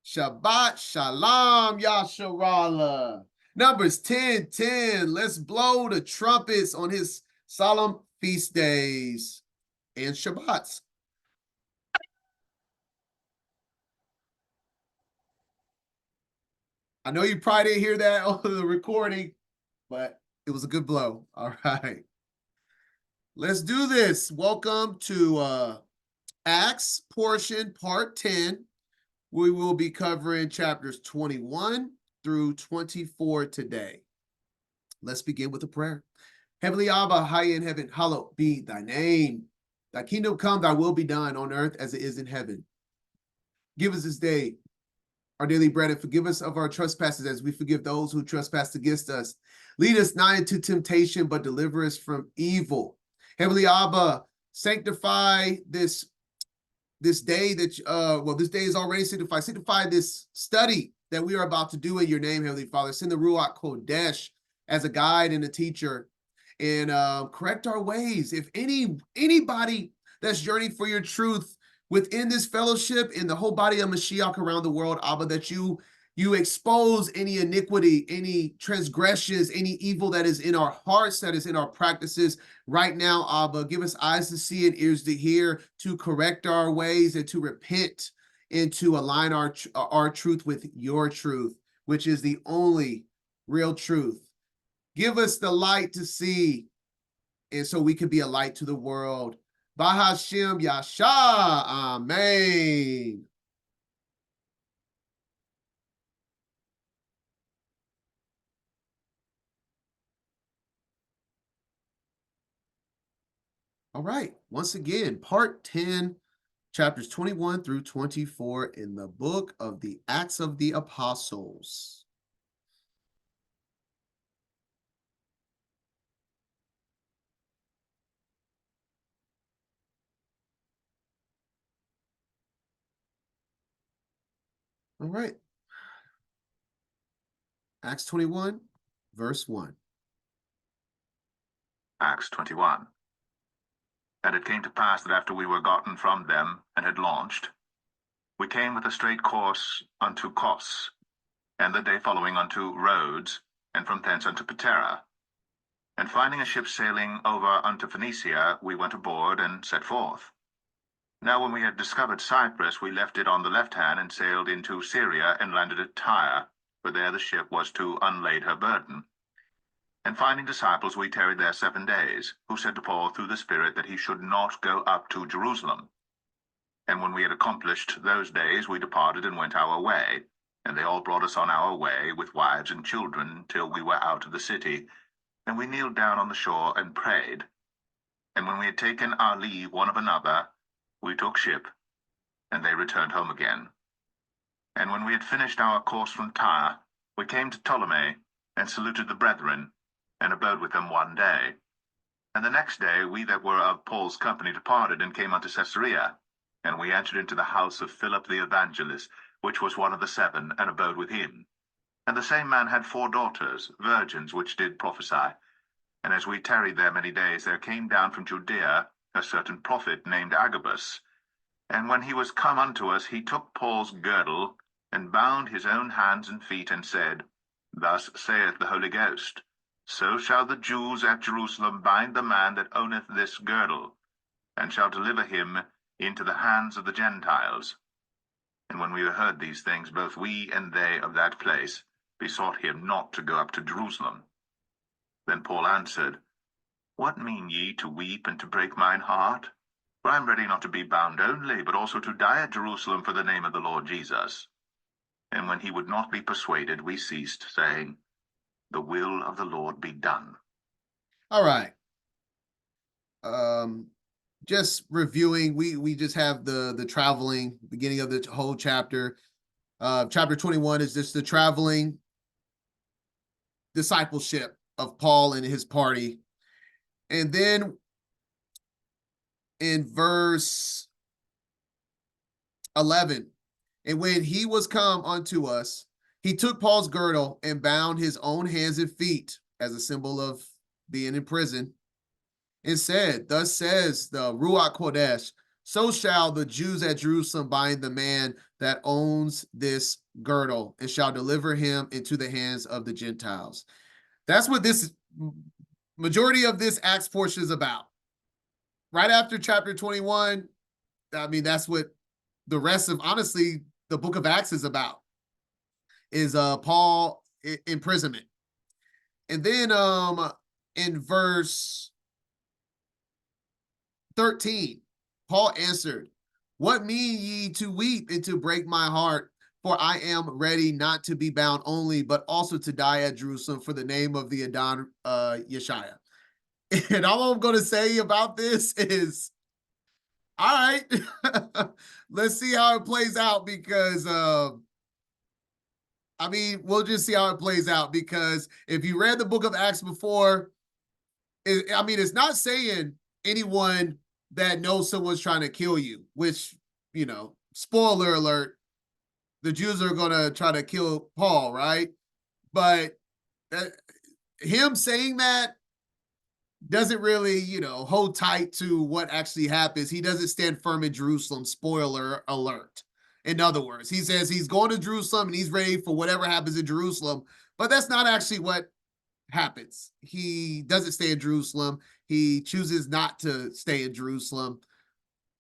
Shabbat Shalom, Yasharallah. Numbers 10:10. Let's blow the trumpets on his solemn feast days and Shabbats. I know you probably didn't hear that on the recording, but it was a good blow. All right. Let's do this. Welcome to Acts portion, part 10. We will be covering chapters 21 through 24 today. Let's begin with a prayer. Heavenly Abba, high in heaven, hallowed be thy name. Thy kingdom come, thy will be done on earth as it is in heaven. Give us this day our daily bread, and forgive us of our trespasses as we forgive those who trespass against us. Lead us not into temptation, but deliver us from evil. Heavenly Abba, sanctify this day that, this day is already sanctified. Sanctify this study that we are about to do in your name, Heavenly Father. Send the Ruach Kodesh as a guide and a teacher, and correct our ways. If anybody that's journeying for your truth within this fellowship, in the whole body of Mashiach around the world, Abba, that you expose any iniquity, any transgressions, any evil that is in our hearts, that is in our practices right now, Abba. Give us eyes to see and ears to hear, to correct our ways and to repent and to align our truth with your truth, which is the only real truth. Give us the light to see, and so we can be a light to the world. Bahashem Yasha. Amen. All right. Once again, part 10, chapters 21 through 24 in the book of the Acts of the Apostles. All right. Acts 21, verse 1. Acts 21. And it came to pass that after we were gotten from them and had launched, we came with a straight course unto Kos, and the day following unto Rhodes, and from thence unto Patara. And finding a ship sailing over unto Phoenicia, we went aboard and set forth. Now when we had discovered Cyprus, we left it on the left hand, and sailed into Syria, and landed at Tyre, for there the ship was to unlade her burden. And finding disciples, we tarried there 7 days, who said to Paul through the Spirit that he should not go up to Jerusalem. And when we had accomplished those days, we departed and went our way, and they all brought us on our way with wives and children till we were out of the city. And we kneeled down on the shore and prayed. And when we had taken our leave one of another, we took ship, and they returned home again. And when we had finished our course from Tyre, we came to Ptolemy, and saluted the brethren, and abode with them 1 day. And the next day we that were of Paul's company departed, and came unto Caesarea. And we entered into the house of Philip the evangelist, which was one of the 7, and abode with him. And the same man had 4 daughters, virgins, which did prophesy. And as we tarried there many days, there came down from Judea a certain prophet named Agabus. And when he was come unto us, he took Paul's girdle, and bound his own hands and feet, and said, Thus saith the Holy Ghost, So shall the Jews at Jerusalem bind the man that owneth this girdle, and shall deliver him into the hands of the Gentiles. And when we heard these things, both we and they of that place besought him not to go up to Jerusalem. Then Paul answered, What mean ye to weep and to break mine heart? For I am ready not to be bound only, but also to die at Jerusalem for the name of the Lord Jesus. And when he would not be persuaded, we ceased, saying, The will of the Lord be done. All right. Just reviewing, we just have the traveling, beginning of the whole chapter. Chapter 21 is just the traveling discipleship of Paul and his party. And then in verse 11, and when he was come unto us, he took Paul's girdle and bound his own hands and feet as a symbol of being in prison, and said, Thus says the Ruach Kodesh, so shall the Jews at Jerusalem bind the man that owns this girdle and shall deliver him into the hands of the Gentiles. That's what this majority of this Acts portion is about. Right after chapter 21, I mean, that's what the rest of, honestly, the book of Acts is about, is Paul imprisonment. And then in verse 13, Paul answered, "What mean ye to weep and to break my heart? For I am ready not to be bound only, but also to die at Jerusalem for the name of the Adon Yeshua." And all I'm going to say about this is, all right, let's see how it plays out, because I mean, we'll just see how it plays out, because if you read the book of Acts before, I mean, it's not saying anyone that knows someone's trying to kill you, which, spoiler alert, the Jews are going to try to kill Paul, right? But him saying that doesn't really, hold tight to what actually happens. He doesn't stand firm in Jerusalem, spoiler alert. In other words, he says he's going to Jerusalem and he's ready for whatever happens in Jerusalem, but that's not actually what happens. He doesn't stay in Jerusalem. He chooses not to stay in Jerusalem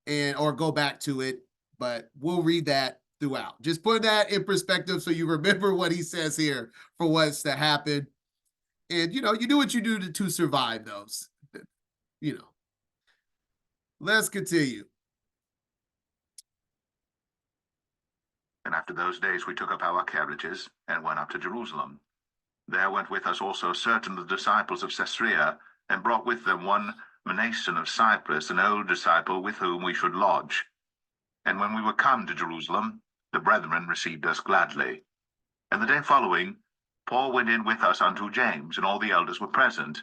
or go back to it, but we'll read that throughout. Just put that in perspective so you remember what he says here for what's to happen. And, you do what you do to survive those. Let's continue. And after those days we took up our carriages and went up to Jerusalem. There went with us also certain of the disciples of Caesarea, and brought with them one Mnason of Cyprus, an old disciple, with whom we should lodge. And when we were come to Jerusalem, the brethren received us gladly. And the day following, Paul went in with us unto James, and all the elders were present.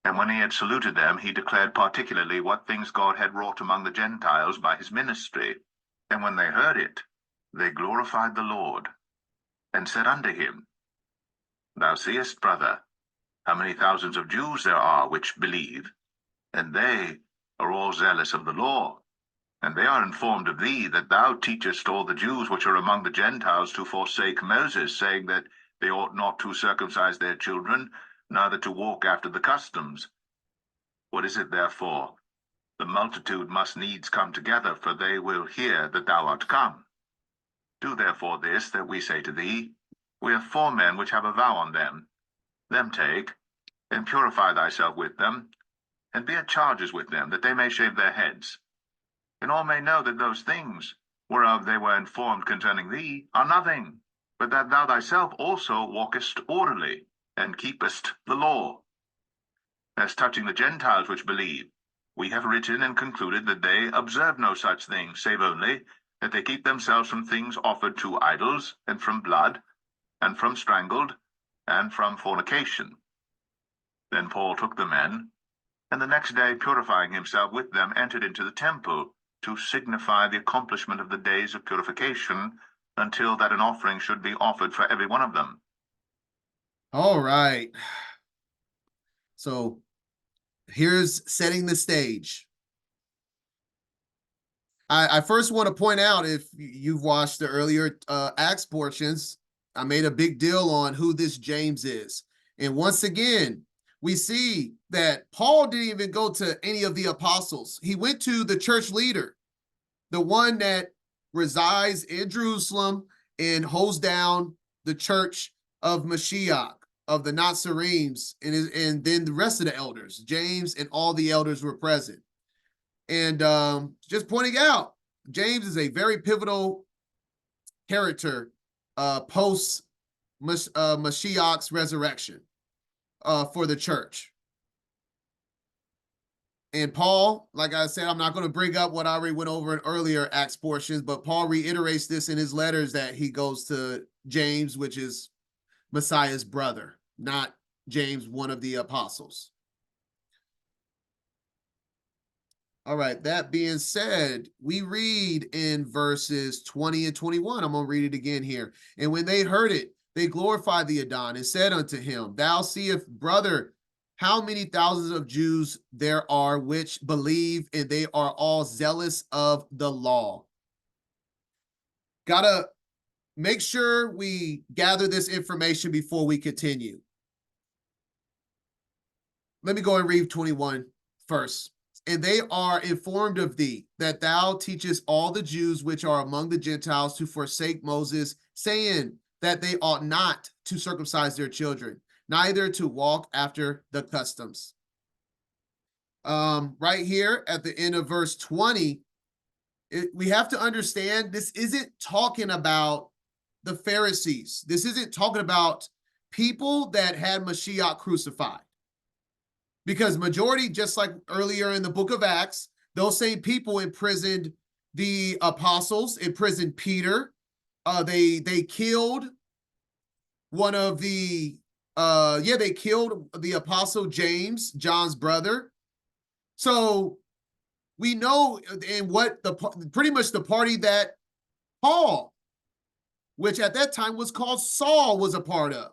And when he had saluted them, he declared particularly what things God had wrought among the Gentiles by his ministry. And when they heard it, they glorified the Lord, and said unto him, Thou seest, brother, how many thousands of Jews there are which believe, and they are all zealous of the law. And they are informed of thee, that thou teachest all the Jews which are among the Gentiles to forsake Moses, saying that they ought not to circumcise their children, neither to walk after the customs. What is it therefore? The multitude must needs come together, for they will hear that thou art come. Do therefore this that we say to thee. We have 4 men which have a vow on them. Them take, and purify thyself with them, and be at charges with them, that they may shave their heads. And all may know that those things, whereof they were informed concerning thee, are nothing, but that thou thyself also walkest orderly, and keepest the law. As touching the Gentiles which believe, we have written and concluded that they observe no such thing, save only that they keep themselves from things offered to idols, and from blood, and from strangled, and from fornication. Then Paul took the men, and the next day, purifying himself with them, entered into the temple, to signify the accomplishment of the days of purification, until that an offering should be offered for every one of them. All right. So here's setting the stage. I first want to point out, if you've watched the earlier Acts portions, I made a big deal on who this James is. And once again, we see that Paul didn't even go to any of the apostles. He went to the church leader, the one that resides in Jerusalem and holds down the church of Mashiach, of the Nazarenes, and then the rest of the elders. James and all the elders were present. And just pointing out, James is a very pivotal character post Mashiach's resurrection for the church. And Paul, like I said, I'm not going to bring up what I already went over in earlier Acts portions, but Paul reiterates this in his letters, that he goes to James, which is Messiah's brother, not James, one of the apostles. All right, that being said, we read in verses 20 and 21. I'm going to read it again here. And when they heard it, they glorified the Adon and said unto him, Thou seest, brother, how many thousands of Jews there are which believe, and they are all zealous of the law. Gotta make sure we gather this information before we continue. Let me go and read 21 first. And they are informed of thee, that thou teachest all the Jews which are among the Gentiles to forsake Moses, saying that they ought not to circumcise their children, neither to walk after the customs. Right here at the end of verse 20, we have to understand this isn't talking about the Pharisees. This isn't talking about people that had Mashiach crucified. Because majority, just like earlier in the book of Acts, those same people imprisoned the apostles, imprisoned Peter. They killed one of the they killed the apostle James, John's brother. So we know in what pretty much the party that Paul, which at that time was called Saul, was a part of.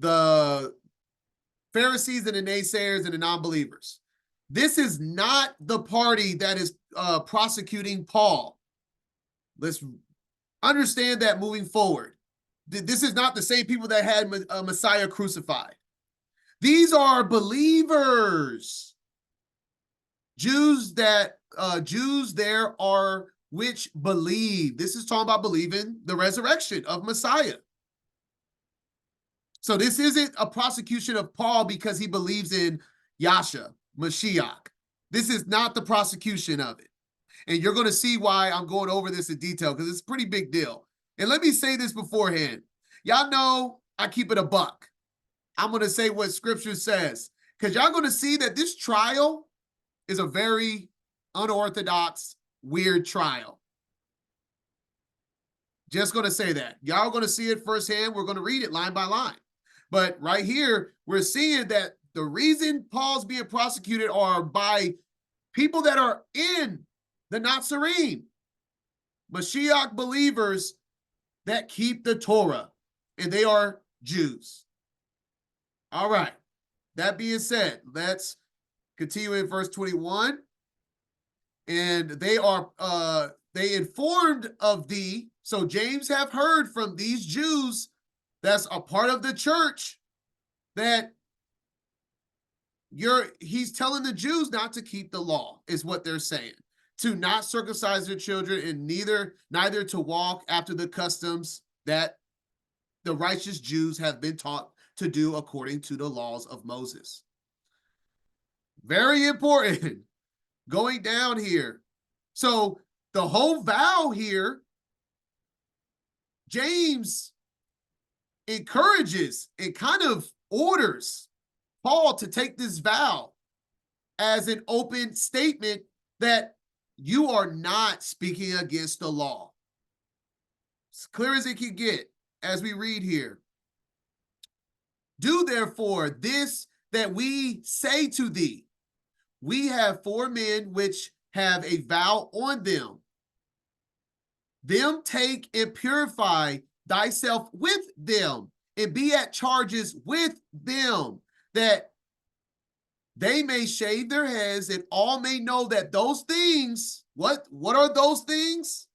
The Pharisees and the naysayers and the non-believers. This is not the party that is prosecuting Paul. Let's understand that moving forward. This is not the same people that had Messiah crucified. These are believers. Jews there are which believe. This is talking about believing the resurrection of Messiah. So this isn't a prosecution of Paul because he believes in Yasha, Mashiach. This is not the prosecution of it. And you're going to see why I'm going over this in detail, because it's a pretty big deal. And let me say this beforehand. Y'all know I keep it a buck. I'm going to say what scripture says, because y'all going to see that this trial is a very unorthodox, weird trial. Just going to say that. Y'all going to see it firsthand. We're going to read it line by line. But right here, we're seeing that the reason Paul's being prosecuted are by people that are in the Nazarene, Mashiach believers that keep the Torah, and they are Jews. All right. That being said, let's continue in verse 21. And they informed of thee. So James have heard from these Jews that's a part of the church that he's telling the Jews not to keep the law, is what they're saying, to not circumcise their children, and neither to walk after the customs that the righteous Jews have been taught to do according to the laws of Moses. Very important. Going down here. So the whole vow here, James encourages and kind of orders Paul to take this vow as an open statement that you are not speaking against the law. As clear as it can get as we read here. Do therefore this that we say to thee. We have 4 men which have a vow on them. Them take and purify thyself with them, and be at charges with them, that they may shave their heads, and all may know that those things, what are those things?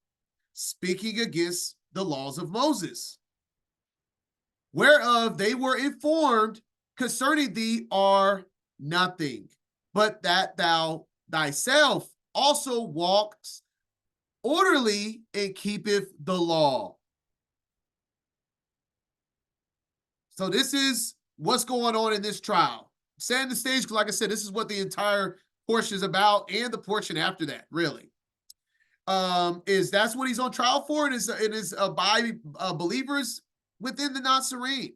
Speaking against the laws of Moses, whereof they were informed concerning thee are nothing, but that thou thyself also walks orderly and keepeth the law. So this is what's going on in this trial. Setting the stage, because like I said, this is what the entire portion is about, and the portion after that, really. That's what he's on trial for, and is by believers within the Nazarene.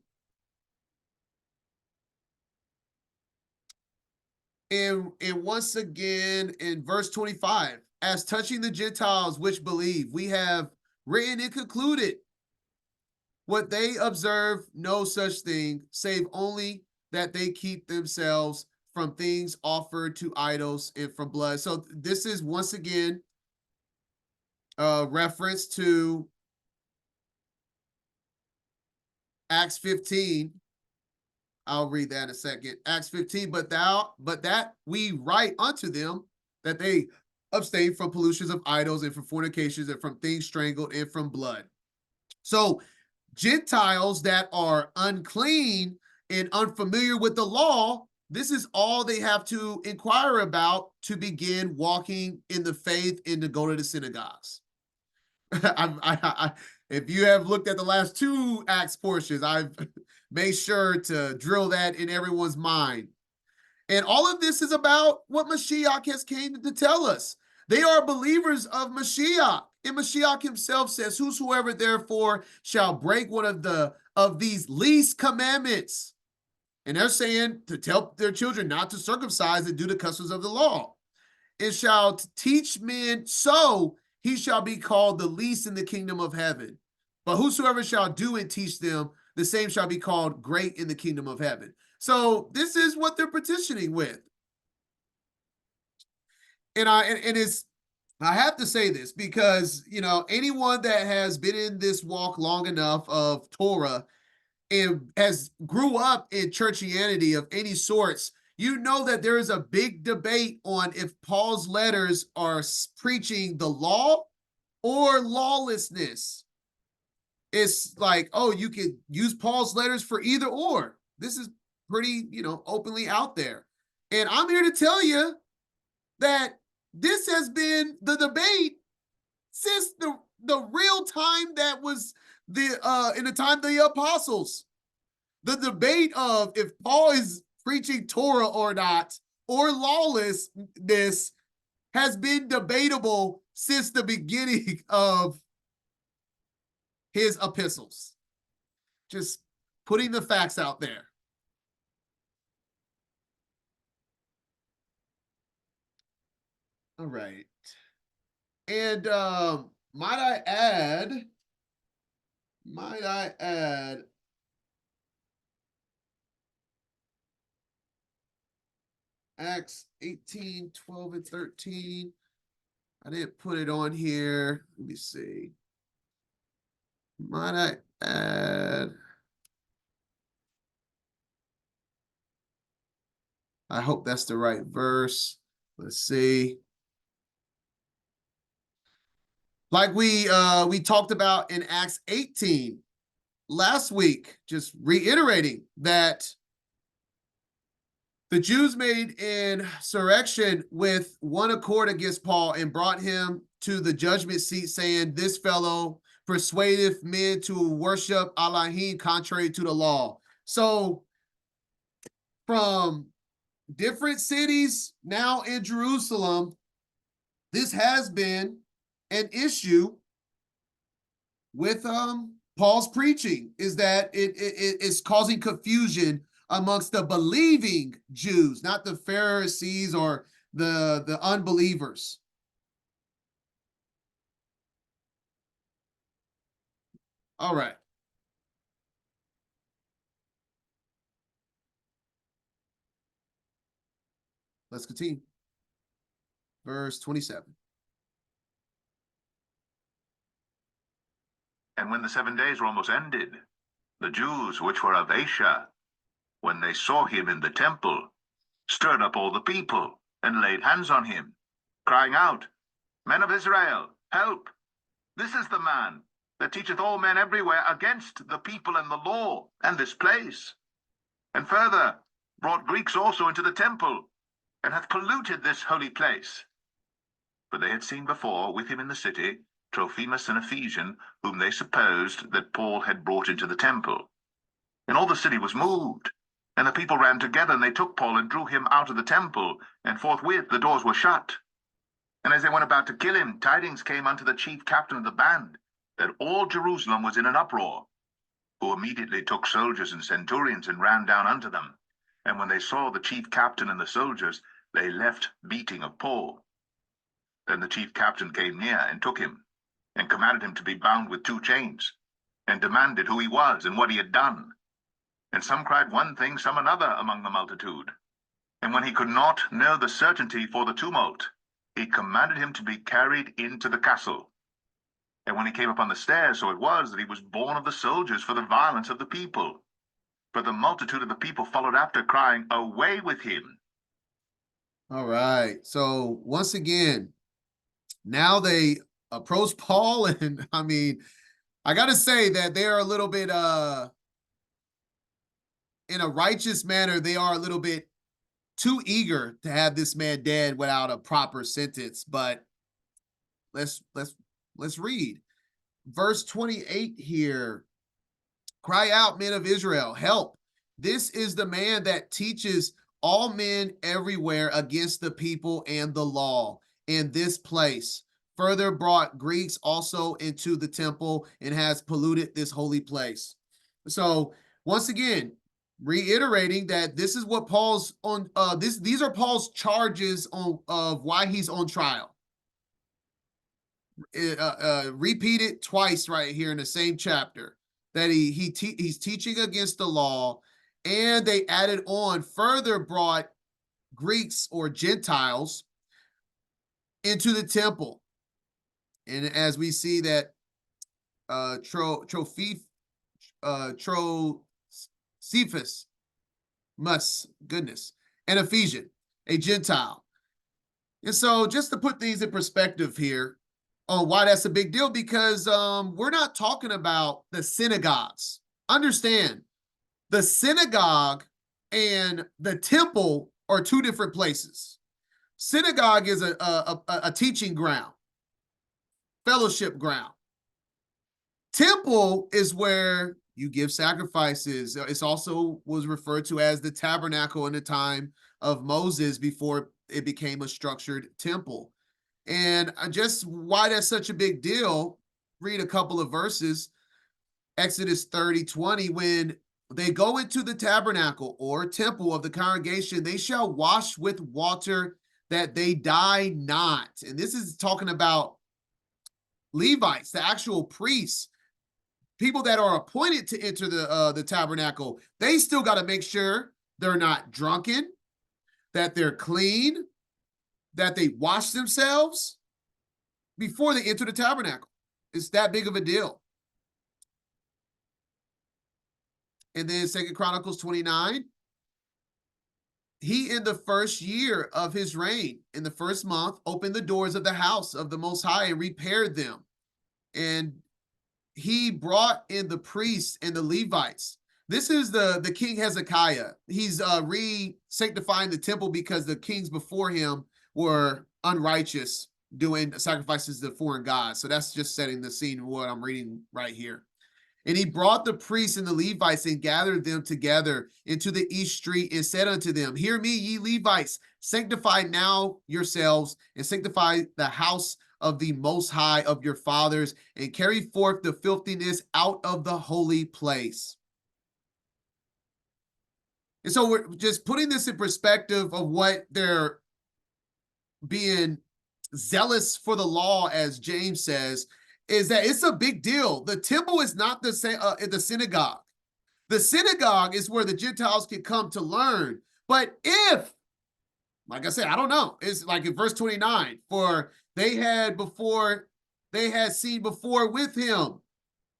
And once again, in verse 25, as touching the Gentiles which believe, we have written and concluded what they observe no such thing, save only that they keep themselves from things offered to idols and from blood. So this is once again a reference to Acts 15, I'll read that in a second. Acts 15, but that we write unto them that they abstain from pollutions of idols and from fornications and from things strangled and from blood. So Gentiles that are unclean and unfamiliar with the law, this is all they have to inquire about to begin walking in the faith and to go to the synagogues. If you have looked at the last two Acts portions, I've made sure to drill that in everyone's mind. And all of this is about what Mashiach has came to tell us. They are believers of Mashiach. And Mashiach himself says, whosoever therefore shall break one of these least commandments. And they're saying to tell their children not to circumcise and do the customs of the law. And shall teach men so, he shall be called the least in the kingdom of heaven. But whosoever shall do and teach them, the same shall be called great in the kingdom of heaven. So this is what they're petitioning with. And I have to say this because, anyone that has been in this walk long enough of Torah and has grew up in churchianity of any sorts, you know that there is a big debate on if Paul's letters are preaching the law or lawlessness. It's like, oh, you could use Paul's letters for either or. This is pretty, openly out there. And I'm here to tell you that this has been the debate since the real time that was in the time of the apostles. The debate of if Paul is preaching Torah or not, or lawlessness, has been debatable since the beginning of his epistles. Just putting the facts out there. All right. And might I add, Acts 18, 12, and 13. I didn't put it on here. Let me see. Might I add? I hope that's the right verse. Let's see. Like we talked about in Acts 18 last week, just reiterating that the Jews made insurrection with one accord against Paul and brought him to the judgment seat, saying, "This fellow persuadeth men to worship Elohim contrary to the law." So from different cities now in Jerusalem, this has been an issue with Paul's preaching, is that it is causing confusion amongst the believing Jews, not the Pharisees or the unbelievers. All right. Let's continue. Verse 27. And when the 7 days were almost ended, the Jews which were of Asia, when they saw him in the temple, stirred up all the people, and laid hands on him, crying out, "Men of Israel, help! This is the man that teacheth all men everywhere against the people and the law, and this place. And further, brought Greeks also into the temple, and hath polluted this holy place." For they had seen before with him in the city Trophimus, an Ephesian, whom they supposed that Paul had brought into the temple. And all the city was moved, and the people ran together, and they took Paul and drew him out of the temple, and forthwith the doors were shut. And as they went about to kill him, tidings came unto the chief captain of the band that all Jerusalem was in an uproar, who immediately took soldiers and centurions and ran down unto them. And when they saw the chief captain and the soldiers, they left beating of Paul. Then the chief captain came near and took him, and commanded him to be bound with 2 chains, and demanded who he was and what he had done. And some cried one thing, some another among the multitude. And when he could not know the certainty for the tumult, he commanded him to be carried into the castle. And when he came upon the stairs, so it was that he was borne of the soldiers for the violence of the people. But the multitude of the people followed after, crying, "Away with him." All right. So once again, now they approach Paul, and I mean, I gotta say that they are a little bit in a righteous manner, they are a little bit too eager to have this man dead without a proper sentence. But let's read verse 28 here. Cry out, men of Israel, help. This is the man that teaches all men everywhere against the people and the law in this place. Further brought Greeks also into the temple and has polluted this holy place. So once again, reiterating that this is what Paul's on these are Paul's charges on of why he's on trial. Repeated twice right here in the same chapter that he's teaching against the law, and they added on further brought Greeks or Gentiles into the temple. And as we see that Trocephus an Ephesian, a Gentile. And so just to put things in perspective here on why that's a big deal, because we're not talking about the synagogues. Understand, the synagogue and the temple are two different places. Synagogue is a teaching ground, fellowship ground. Temple is where you give sacrifices. It's also was referred to as the tabernacle in the time of Moses before it became a structured temple. And just why that's such a big deal, read a couple of verses. Exodus 30:20, when they go into the tabernacle or temple of the congregation, they shall wash with water that they die not. And this is talking about Levites, the actual priests, people that are appointed to enter the tabernacle. They still got to make sure they're not drunken, that they're clean, that they wash themselves before they enter the tabernacle. It's that big of a deal. And then 2 Chronicles 29, he in the first year of his reign, in the first month, opened the doors of the house of the Most High and repaired them. And he brought in the priests and the Levites. This is the King Hezekiah. He's re-sanctifying the temple because the kings before him were unrighteous, doing sacrifices to foreign gods. So that's just setting the scene of what I'm reading right here. And he brought the priests and the Levites and gathered them together into the east street and said unto them, hear me, ye Levites, sanctify now yourselves and sanctify the house of the Most High of your fathers and carry forth the filthiness out of the holy place. And so we're just putting this in perspective of what they're being zealous for the law, as James says, is that it's a big deal. The temple is not the synagogue. The synagogue is where the Gentiles can come to learn. But if, like I said, I don't know, it's like in verse 29, for they had seen before with him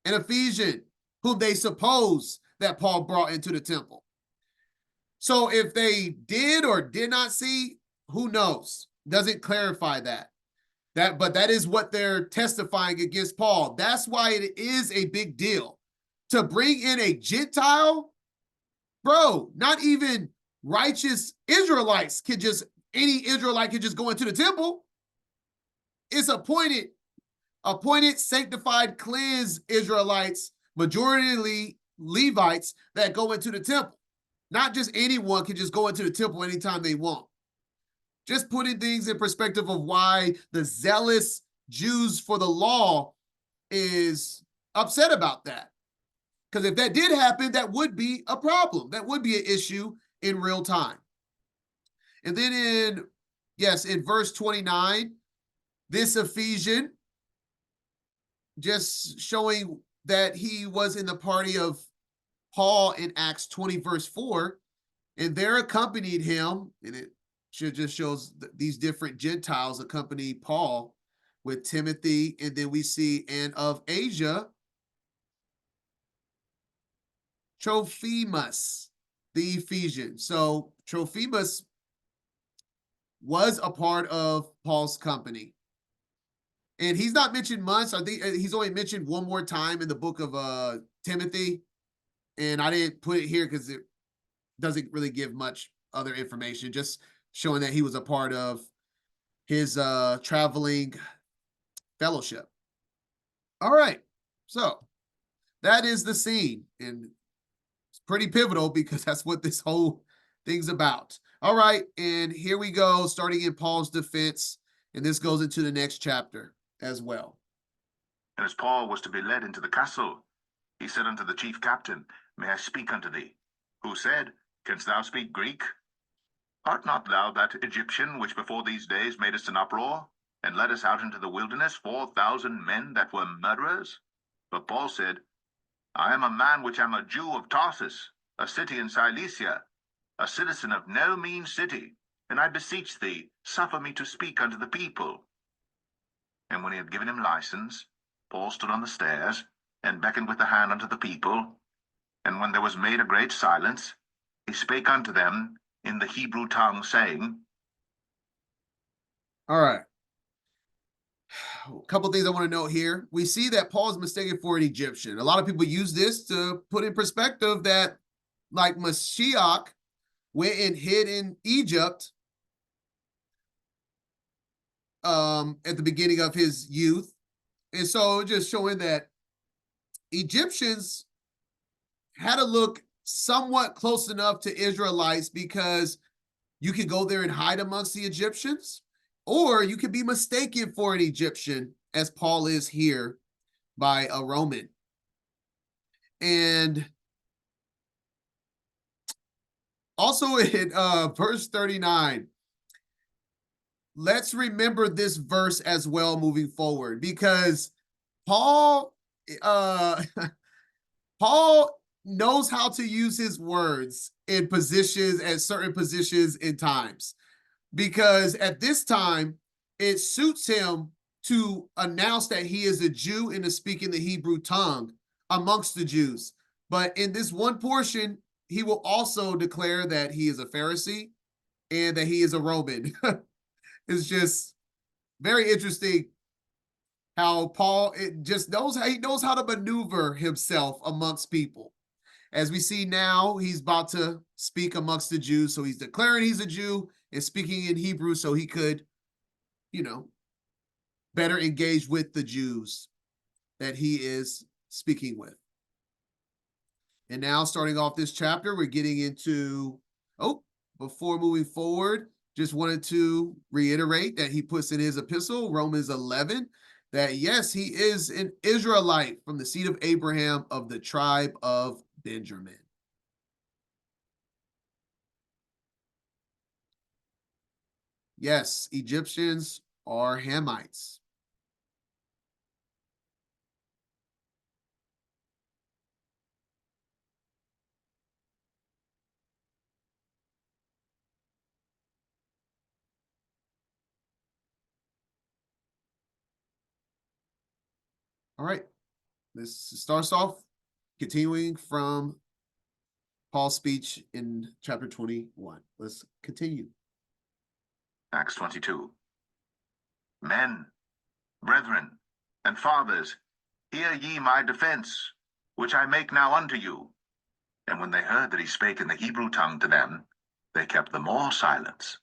an Ephesian, whom they suppose that Paul brought into the temple. So if they did or did not see, who knows? Doesn't clarify that. But that is what they're testifying against Paul. That's why it is a big deal to bring in a Gentile. Bro, not even righteous Israelites any Israelite can just go into the temple. It's appointed, sanctified, cleansed Israelites, majority Levites, that go into the temple. Not just anyone can just go into the temple anytime they want. Just putting things in perspective of why the zealous Jews for the law is upset about that. Because if that did happen, that would be a problem. That would be an issue in real time. And then in verse 29, this Ephesian, just showing that he was in the party of Paul in Acts 20, verse 4, and there accompanied him, and it just shows these different Gentiles accompany Paul with Timothy, and then we see, and of Asia, Trophimus, the Ephesian. So Trophimus was a part of Paul's company. And he's not mentioned much. I think he's only mentioned one more time in the book of Timothy. And I didn't put it here because it doesn't really give much other information, just showing that he was a part of his traveling fellowship. All right. So that is the scene. And it's pretty pivotal because that's what this whole thing's about. All right. And here we go, starting in Paul's defense. And this goes into the next chapter as well. And as Paul was to be led into the castle, he said unto the chief captain, May I speak unto thee? Who said, Canst thou speak Greek? Art not thou that Egyptian which before these days made us an uproar, and led us out into the wilderness 4,000 men that were murderers? But Paul said, I am a man which am a Jew of Tarsus, a city in Cilicia, a citizen of no mean city, and I beseech thee, suffer me to speak unto the people. And when he had given him license, Paul stood on the stairs, and beckoned with the hand unto the people. And when there was made a great silence, he spake unto them in the Hebrew tongue, saying, All right. A couple things I want to note here. We see that Paul is mistaken for an Egyptian. A lot of people use this to put in perspective that, like, Mashiach went and hid in Egypt at the beginning of his youth. And so just showing that Egyptians had to look somewhat close enough to Israelites because you could go there and hide amongst the Egyptians, or you could be mistaken for an Egyptian, as Paul is here, by a Roman. And also in verse 39, let's remember this verse as well moving forward, because Paul Paul knows how to use his words in positions, at certain positions in times, because at this time it suits him to announce that he is a Jew and to speak in the Hebrew tongue amongst the Jews. But in this one portion, he will also declare that he is a Pharisee and that he is a Roman. It's just very interesting how Paul just knows how he knows how to maneuver himself amongst people. As we see now, he's about to speak amongst the Jews. So he's declaring he's a Jew and speaking in Hebrew so he could, better engage with the Jews that he is speaking with. And now, starting off this chapter, we're getting into, before moving forward, just wanted to reiterate that he puts in his epistle, Romans 11, that yes, he is an Israelite from the seed of Abraham of the tribe of Benjamin. Yes, Egyptians are Hamites. All right, this starts off continuing from Paul's speech in chapter 21. Let's continue. Acts 22. Men, brethren, and fathers, hear ye my defense, which I make now unto you. And when they heard that he spake in the Hebrew tongue to them, they kept the more silence.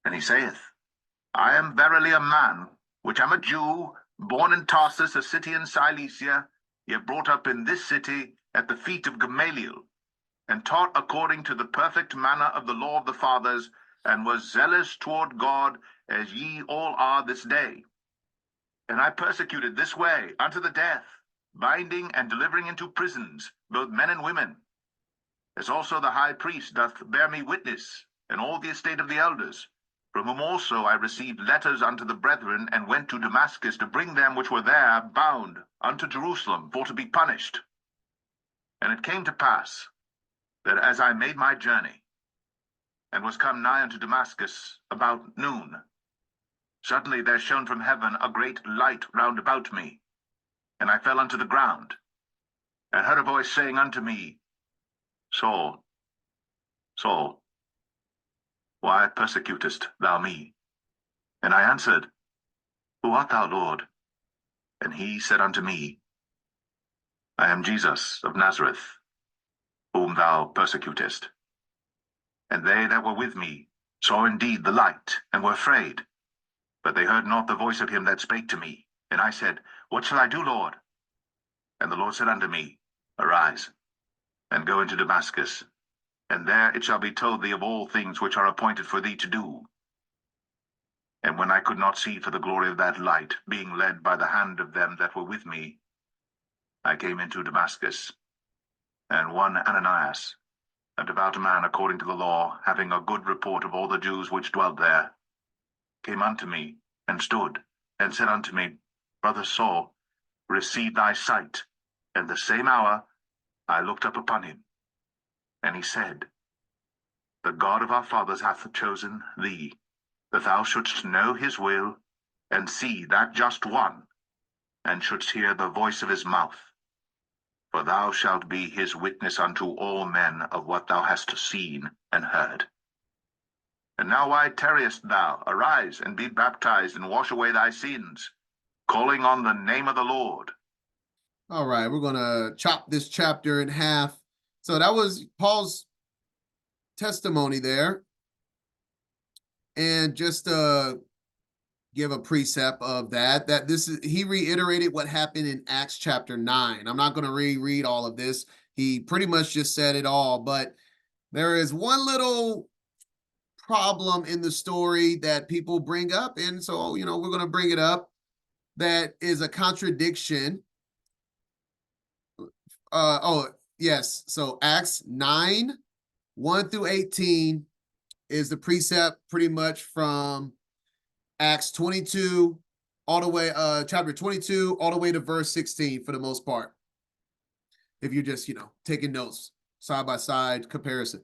And he saith, I am verily a man, which am a Jew, born in Tarsus, a city in Cilicia, yet brought up in this city at the feet of Gamaliel, and taught according to the perfect manner of the law of the fathers, and was zealous toward God, as ye all are this day. And I persecuted this way unto the death, binding and delivering into prisons both men and women, as also the high priest doth bear me witness, and all the estate of the elders, from whom also I received letters unto the brethren, and went to Damascus to bring them which were there bound unto Jerusalem for to be punished. And it came to pass, that as I made my journey, and was come nigh unto Damascus about noon, suddenly there shone from heaven a great light round about me, and I fell unto the ground, and heard a voice saying unto me, Saul, Saul, why persecutest thou me? And I answered, Who art thou, Lord? And he said unto me, I am Jesus of Nazareth, whom thou persecutest. And they that were with me saw indeed the light, and were afraid. But they heard not the voice of him that spake to me. And I said, What shall I do, Lord? And the Lord said unto me, Arise, and go into Damascus, and there it shall be told thee of all things which are appointed for thee to do. And when I could not see for the glory of that light, being led by the hand of them that were with me, I came into Damascus. And one Ananias, a devout man according to the law, having a good report of all the Jews which dwelt there, came unto me, and stood, and said unto me, Brother Saul, receive thy sight. And the same hour I looked up upon him. And he said, The God of our fathers hath chosen thee, that thou shouldst know his will, and see that just one, and shouldst hear the voice of his mouth. For thou shalt be his witness unto all men of what thou hast seen and heard. And now why tarriest thou? Arise, and be baptized, and wash away thy sins, calling on the name of the Lord. All right, we're going to chop this chapter in half. So that was Paul's testimony there. And just give a precept of that this is, he reiterated what happened in Acts chapter 9. I'm not going to reread all of this. He pretty much just said it all, but there is one little problem in the story that people bring up, and so we're going to bring it up. That is a contradiction. Oh yes, so Acts 9 1 through 18 is the precept pretty much from Acts 22 all the way, chapter 22 all the way to verse 16 for the most part. If you're just, taking notes, side by side comparison.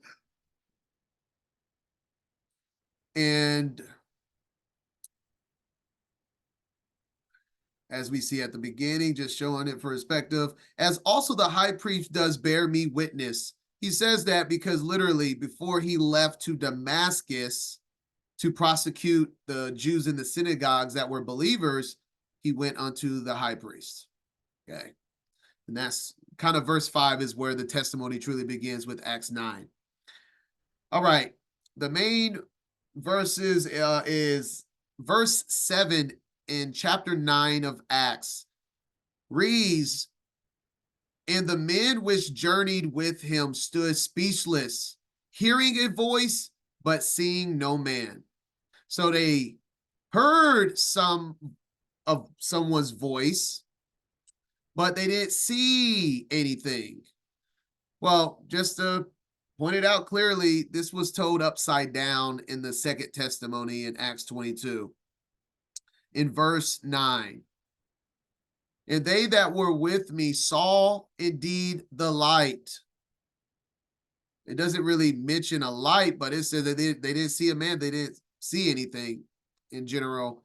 And as we see at the beginning, just showing it for perspective, as also the high priest does bear me witness. He says that because literally before he left to Damascus to prosecute the Jews in the synagogues that were believers, he went unto the high priest. Okay. And that's kind of verse 5 is where the testimony truly begins with Acts 9. All right. The main verses is verse 7 in chapter 9 of Acts reads, And the men which journeyed with him stood speechless, hearing a voice, but seeing no man. So they heard some of someone's voice, but they didn't see anything. Well, just to point it out clearly, this was told upside down in the second testimony in Acts 22. In verse 9, and they that were with me saw indeed the light. It doesn't really mention a light, but it says that they didn't see a man. They didn't see anything in general.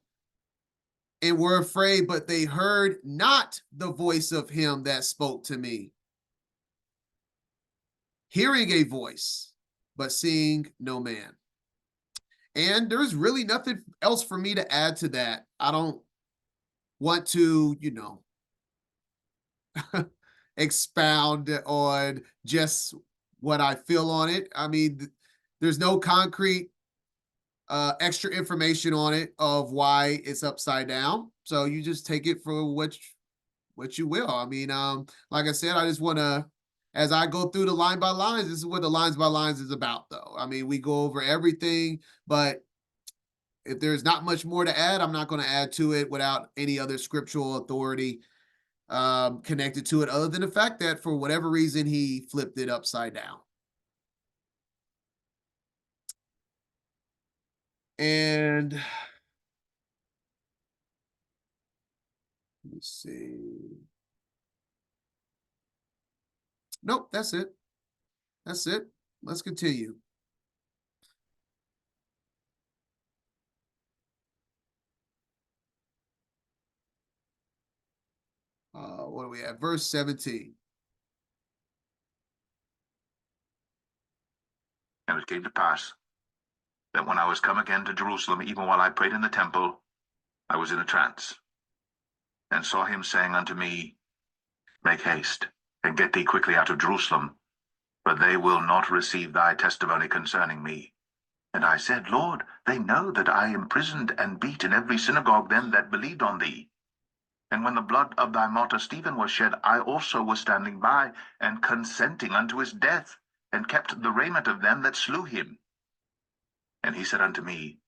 And were afraid, but they heard not the voice of him that spoke to me. Hearing a voice, but seeing no man. And there's really nothing else for me to add to that. I don't want to, expound on just what I feel on it. I mean, there's no concrete extra information on it of why it's upside down. So you just take it for what you will. I mean, like I said, I just want to, as I go through the line by lines, this is what the lines by lines is about, though. I mean, we go over everything, but if there's not much more to add, I'm not going to add to it without any other scriptural authority connected to it, other than the fact that for whatever reason, he flipped it upside down. And let me see. Nope, that's it. That's it. Let's continue. What do we have? Verse 17. And it came to pass that when I was come again to Jerusalem, even while I prayed in the temple, I was in a trance, and saw him saying unto me, Make haste, and get thee quickly out of Jerusalem, for they will not receive thy testimony concerning me. And I said, Lord, they know that I imprisoned and beat in every synagogue them that believed on thee. And when the blood of thy martyr Stephen was shed, I also was standing by, and consenting unto his death, and kept the raiment of them that slew him. And he said unto me,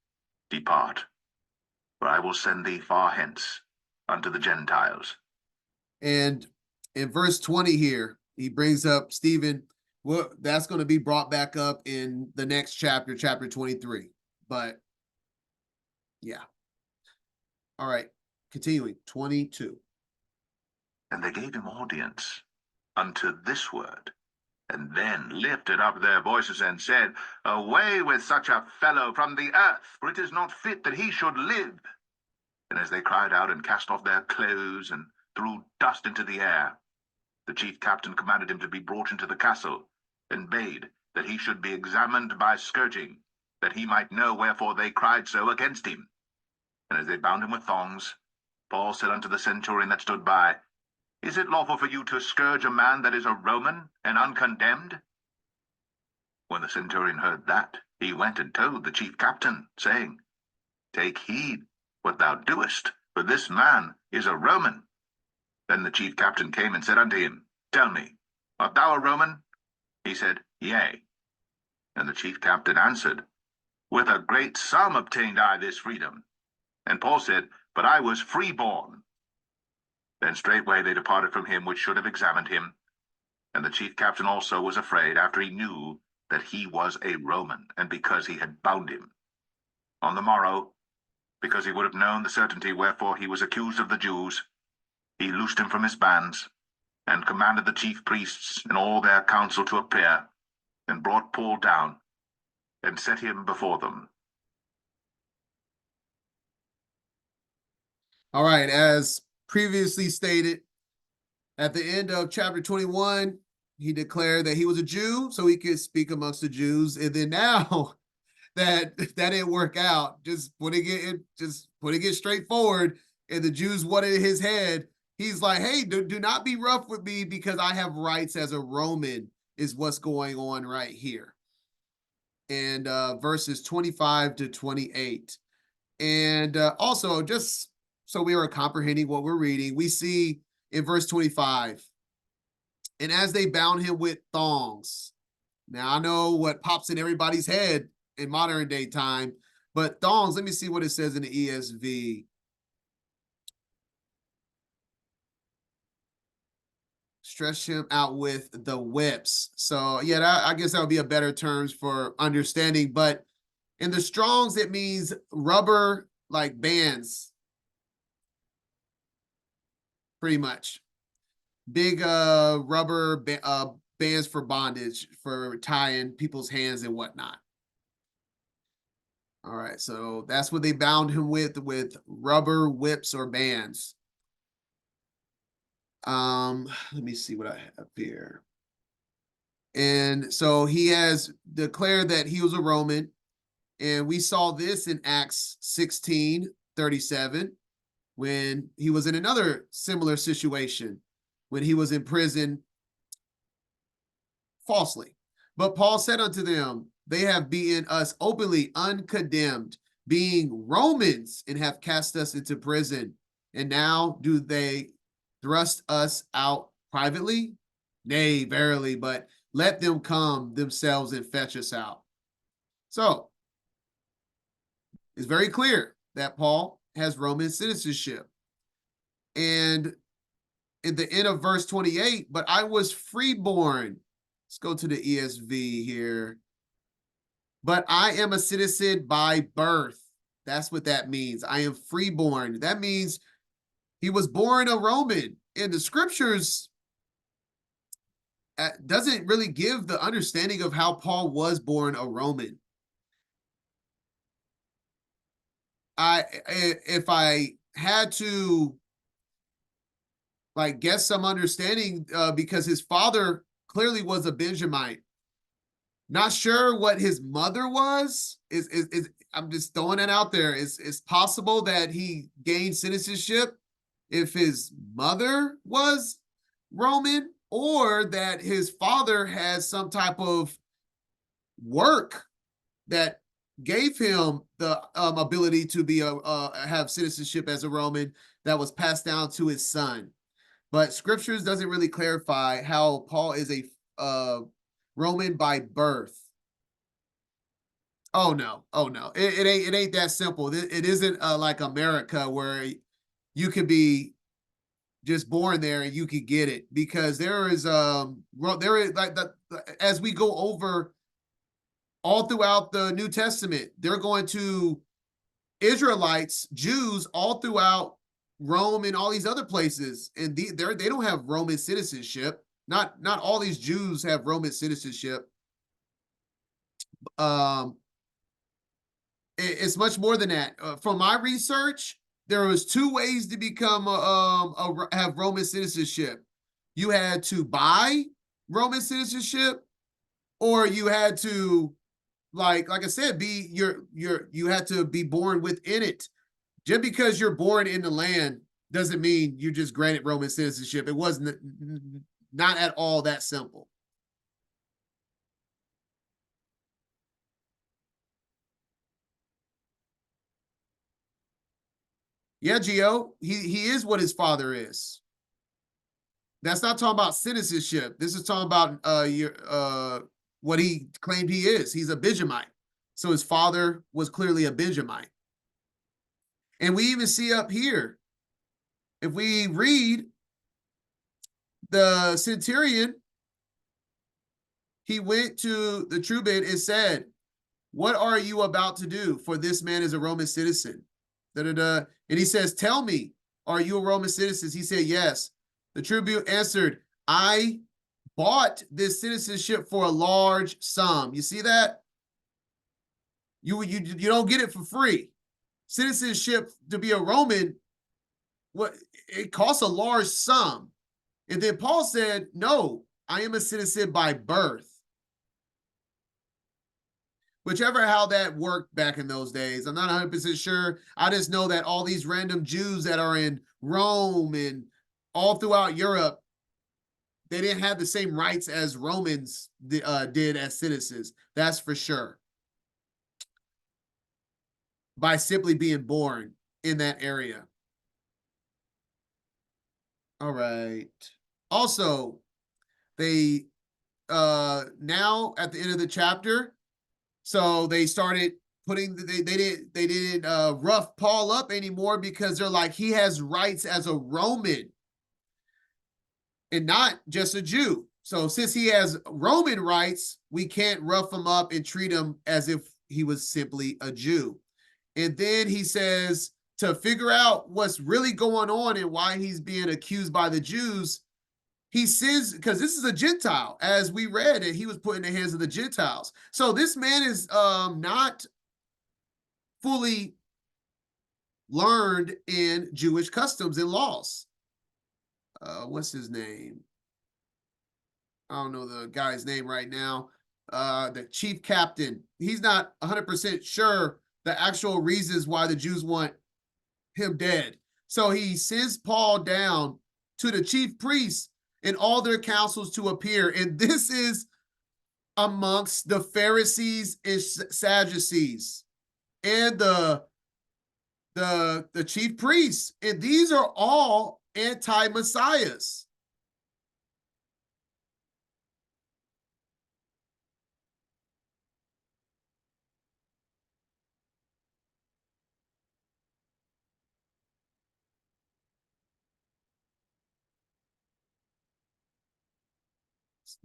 Depart, for I will send thee far hence unto the Gentiles. And in verse 20 here, he brings up Stephen. Well, that's going to be brought back up in the next chapter, chapter 23. But yeah. All right. Continuing, 22. And they gave him audience unto this word, and then lifted up their voices and said, Away with such a fellow from the earth, for it is not fit that he should live. And as they cried out and cast off their clothes and threw dust into the air, the chief captain commanded him to be brought into the castle, and bade that he should be examined by scourging, that he might know wherefore they cried so against him. And as they bound him with thongs, Paul said unto the centurion that stood by, Is it lawful for you to scourge a man that is a Roman and uncondemned? When the centurion heard that, he went and told the chief captain, saying, Take heed what thou doest, for this man is a Roman. Then the chief captain came and said unto him, Tell me, art thou a Roman? He said, Yea. And the chief captain answered, With a great sum obtained I this freedom. And Paul said, But I was freeborn. Then straightway they departed from him which should have examined him. And the chief captain also was afraid, after he knew that he was a Roman, and because he had bound him. On the morrow, because he would have known the certainty wherefore he was accused of the Jews, he loosed him from his bands, and commanded the chief priests and all their council to appear, and brought Paul down, and set him before them. All right. As previously stated, at the end of chapter 21, he declared that he was a Jew, so he could speak amongst the Jews. And then now that didn't work out, just putting it straightforward, and the Jews wanted his head. He's like, hey, do not be rough with me because I have rights as a Roman, is what's going on right here. And verses 25 to 28. And also, just so we are comprehending what we're reading, we see in verse 25, and as they bound him with thongs. Now, I know what pops in everybody's head in modern day time, but thongs, let me see what it says in the ESV. Stretch him out with the whips. So yeah, I guess that would be a better terms for understanding. But in the Strongs, it means rubber like bands, pretty much. Big rubber bands for bondage, for tying people's hands and whatnot. All right, so that's what they bound him with rubber whips or bands. Let me see what I have here. And so he has declared that he was a Roman, and we saw this in Acts 16:37 when he was in another similar situation, when he was in prison falsely. But Paul said unto them, they have beaten us openly uncondemned, being Romans, and have cast us into prison. And now do they thrust us out privately? Nay, verily, but let them come themselves and fetch us out. So it's very clear that Paul has Roman citizenship. And in the end of verse 28, but I was freeborn. Let's go to the ESV here. But I am a citizen by birth. That's what that means. I am freeborn. That means he was born a Roman. And the scriptures doesn't really give the understanding of how Paul was born a Roman. If I had to guess some understanding, because his father clearly was a Benjamite, Not sure what his mother was. Is I'm just throwing it out there. It's possible that he gained citizenship if his mother was Roman, or that his father has some type of work that gave him the ability to be have citizenship as a Roman that was passed down to his son. But scriptures doesn't really clarify how Paul is a Roman by birth. Oh no, oh no, it ain't that simple. It isn't like America where you could be just born there and you could get it, because there is there is like the as we go over all throughout the New Testament, they're going to Israelites, Jews all throughout Rome and all these other places, and they don't have Roman citizenship. Not all these Jews have Roman citizenship. Um, it's much more than that. From my research, there was two ways to become have Roman citizenship. You had to buy Roman citizenship, or you had to, like I said, you had to be born within it. Just because you're born in the land doesn't mean you're just granted Roman citizenship. It wasn't not at all that simple. Yeah, Gio, he is what his father is. That's not talking about citizenship. This is talking about your what he claimed he is. He's a Benjamite. So his father was clearly a Benjamite. And we even see up here, if we read the centurion, he went to the tribune and said, "What are you about to do? For this man is a Roman citizen." Da-da-da. And he says, "Tell me, are you a Roman citizen?" He said, "Yes." The tribune answered, "I bought this citizenship for a large sum." You see that? You don't get it for free. Citizenship to be a Roman, what it costs a large sum. And then Paul said, "No, I am a citizen by birth." Whichever how that worked back in those days, I'm not 100% sure. I just know that all these random Jews that are in Rome and all throughout Europe, they didn't have the same rights as Romans did as citizens. That's for sure. By simply being born in that area. All right. Also, they now at the end of the chapter, so they started putting they didn't rough Paul up anymore, because they're like, he has rights as a Roman and not just a Jew. So since he has Roman rights, we can't rough him up and treat him as if he was simply a Jew. And then he says, to figure out what's really going on and why he's being accused by the Jews, he sends, because this is a Gentile, as we read, and he was put in the hands of the Gentiles. So this man is not fully learned in Jewish customs and laws. What's his name? I don't know the guy's name right now. The chief captain. He's not 100% sure the actual reasons why the Jews want him dead. So he sends Paul down to the chief priests and all their councils to appear. And this is amongst the Pharisees and Sadducees and the chief priests. And these are all anti-messiahs.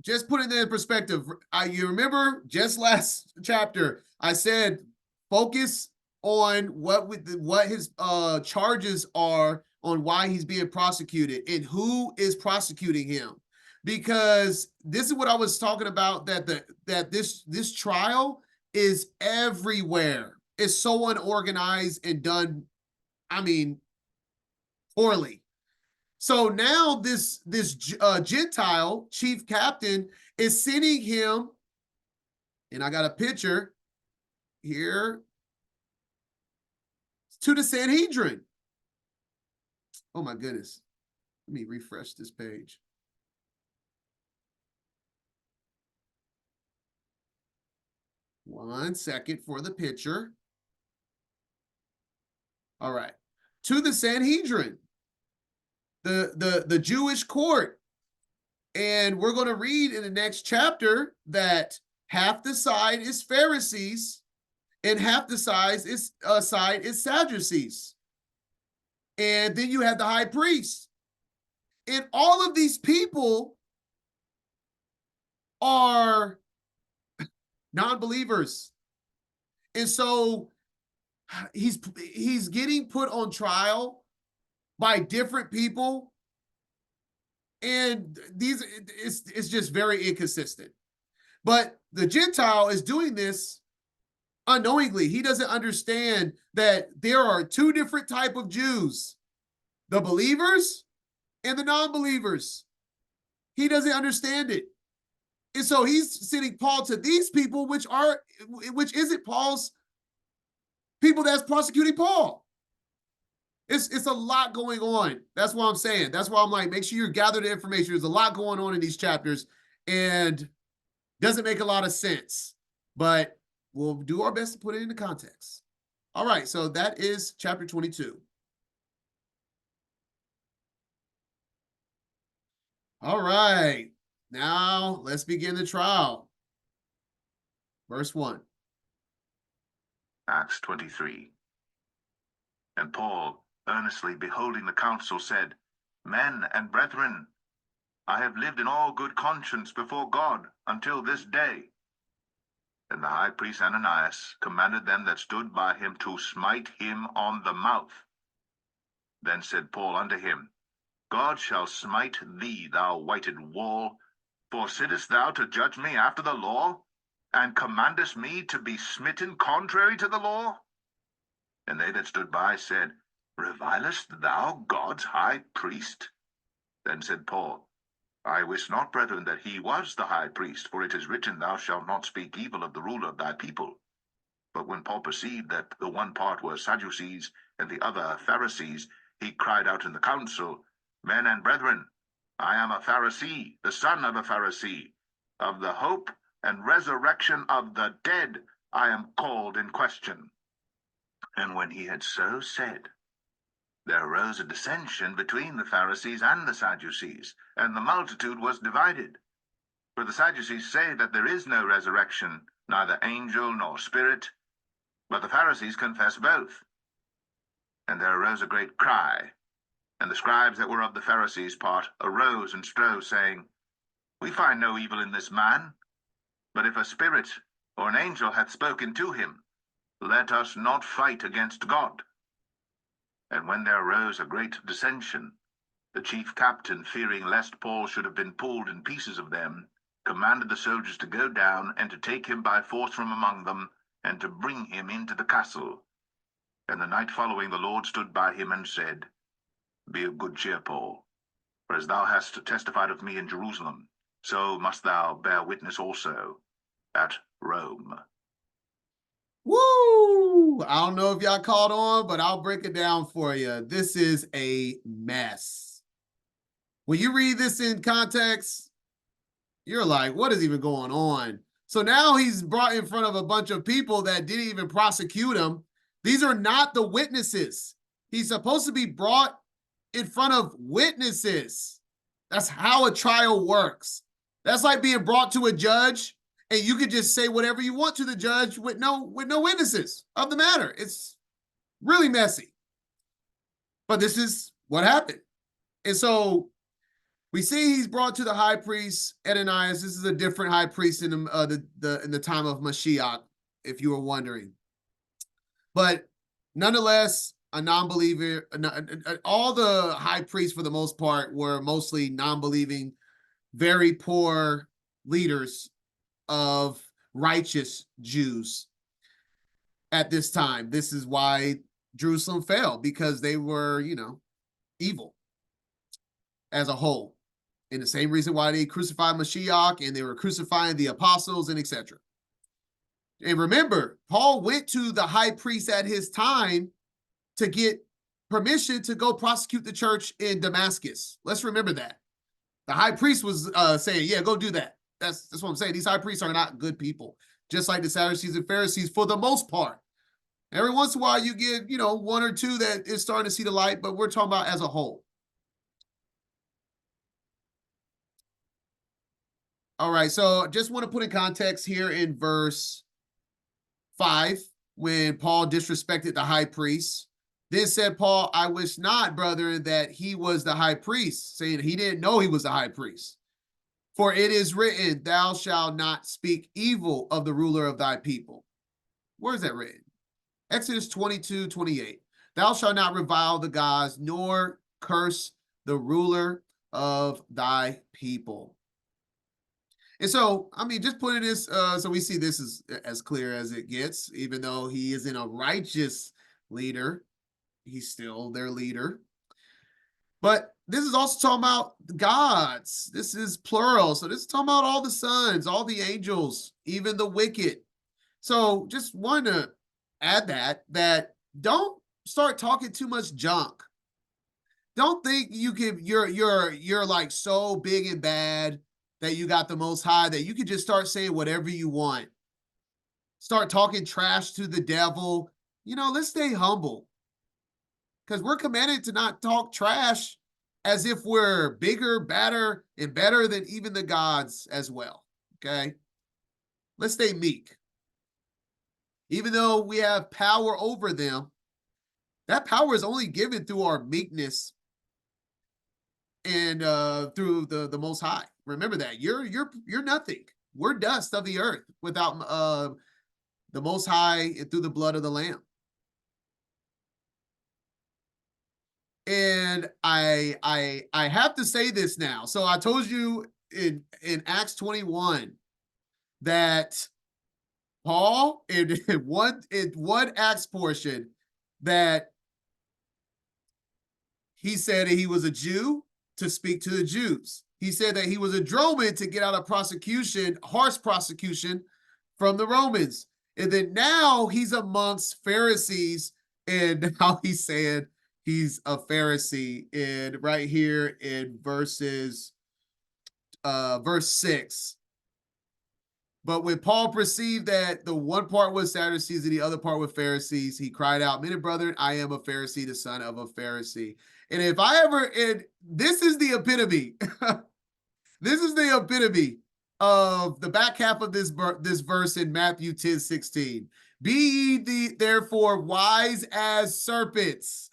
Just putting it in perspective, you remember just last chapter, I said focus on what his charges are, on why he's being prosecuted and who is prosecuting him. Because this is what I was talking about, that this trial is everywhere. It's so unorganized and done, I mean, poorly. So now this Gentile chief captain is sending him And I got a picture here to the Sanhedrin. Oh my goodness. Let me refresh this page. One second for the picture. All right. To the Sanhedrin, the Jewish court. And we're going to read in the next chapter that half the side is Pharisees and half the side is Sadducees. And then you have the high priest. And all of these people are non-believers. And so he's getting put on trial by different people. And it's just very inconsistent. But the Gentile is doing this unknowingly. He doesn't understand that there are two different types of Jews, the believers and the non-believers. He doesn't understand it. And so he's sending Paul to these people, which isn't Paul's people that's prosecuting Paul. It's a lot going on. That's what I'm saying. That's why I'm like, make sure you gather the information. There's a lot going on in these chapters and doesn't make a lot of sense, but we'll do our best to put it into context. All right, so that is chapter 22. All right, now let's begin the trial. Verse 1. Acts 23. And Paul, earnestly beholding the council, said, Men and brethren, I have lived in all good conscience before God until this day. And the high priest Ananias commanded them that stood by him to smite him on the mouth. Then said Paul unto him, God shall smite thee, thou whited wall, for sittest thou to judge me after the law, and commandest me to be smitten contrary to the law? And they that stood by said, Revilest thou God's high priest? Then said Paul, I wist not, brethren, that he was the high priest, for it is written, Thou shalt not speak evil of the ruler of thy people. But when Paul perceived that the one part were Sadducees, and the other Pharisees, he cried out in the council, Men and brethren, I am a Pharisee, the son of a Pharisee. Of the hope and resurrection of the dead I am called in question. And when he had so said, there arose a dissension between the Pharisees and the Sadducees, and the multitude was divided. For the Sadducees say that there is no resurrection, neither angel nor spirit, but the Pharisees confess both. And there arose a great cry, and the scribes that were of the Pharisees' part arose and strove, saying, We find no evil in this man, but if a spirit or an angel hath spoken to him, let us not fight against God. And when there arose a great dissension, the chief captain, fearing lest Paul should have been pulled in pieces of them, commanded the soldiers to go down and to take him by force from among them, and to bring him into the castle. And the night following the Lord stood by him and said, Be of good cheer, Paul, for as thou hast testified of me in Jerusalem, so must thou bear witness also at Rome. Woo! I don't know if y'all caught on, but I'll break it down for you. This is a mess. When you read this in context, you're like, what is even going on? So now he's brought in front of a bunch of people that didn't even prosecute him. These are not the witnesses. He's supposed to be brought in front of witnesses. That's how a trial works. That's like being brought to a judge and you could just say whatever you want to the judge with no witnesses of the matter. It's really messy. But this is what happened. And so we see he's brought to the high priest Ananias. This is a different high priest in the time of Mashiach, if you were wondering. But nonetheless, a non-believer. All the high priests, for the most part, were mostly non-believing, very poor leaders of righteous Jews at this time. This is why Jerusalem fell, because they were, evil as a whole. And the same reason why they crucified Mashiach and they were crucifying the apostles and etc. And remember, Paul went to the high priest at his time to get permission to go prosecute the church in Damascus. Let's remember that. The high priest was saying, yeah, go do that. That's what I'm saying. These high priests are not good people, just like the Sadducees and Pharisees for the most part. Every once in a while, you get, one or two that is starting to see the light, but we're talking about as a whole. All right, so just want to put in context here in verse 5, when Paul disrespected the high priest. Then said Paul, I wish not, brother, that he was the high priest, saying he didn't know he was the high priest. For it is written, thou shalt not speak evil of the ruler of thy people. Where is that written? Exodus 22:28. Thou shalt not revile the gods, nor curse the ruler of thy people. And so, just putting this, so we see this is as clear as it gets, even though he isn't a righteous leader, he's still their leader. But this is also talking about gods. This is plural. So this is talking about all the sons, all the angels, even the wicked. So just want to add that don't start talking too much junk. Don't think you're like so big and bad that you got the most high that you can just start saying whatever you want. Start talking trash to the devil. Let's stay humble, because we're commanded to not talk trash as if we're bigger, badder, and better than even the gods as well. Okay? Let's stay meek. Even though we have power over them, that power is only given through our meekness and through the Most High. Remember that you're nothing. We're dust of the earth without the Most High and through the blood of the Lamb. And I have to say this now. So I told you in Acts 21 that Paul in one Acts portion that he said that he was a Jew to speak to the Jews. He said that he was a Roman to get out of prosecution, harsh prosecution from the Romans. And then now he's amongst Pharisees, and now he's saying he's a Pharisee. And right here in verse 6. But when Paul perceived that the one part was Sadducees and the other part was Pharisees, he cried out, men and brethren, I am a Pharisee, the son of a Pharisee. And if I ever, and this is the epitome, this is the epitome of the back half of this verse in Matthew 10:16. Be ye therefore wise as serpents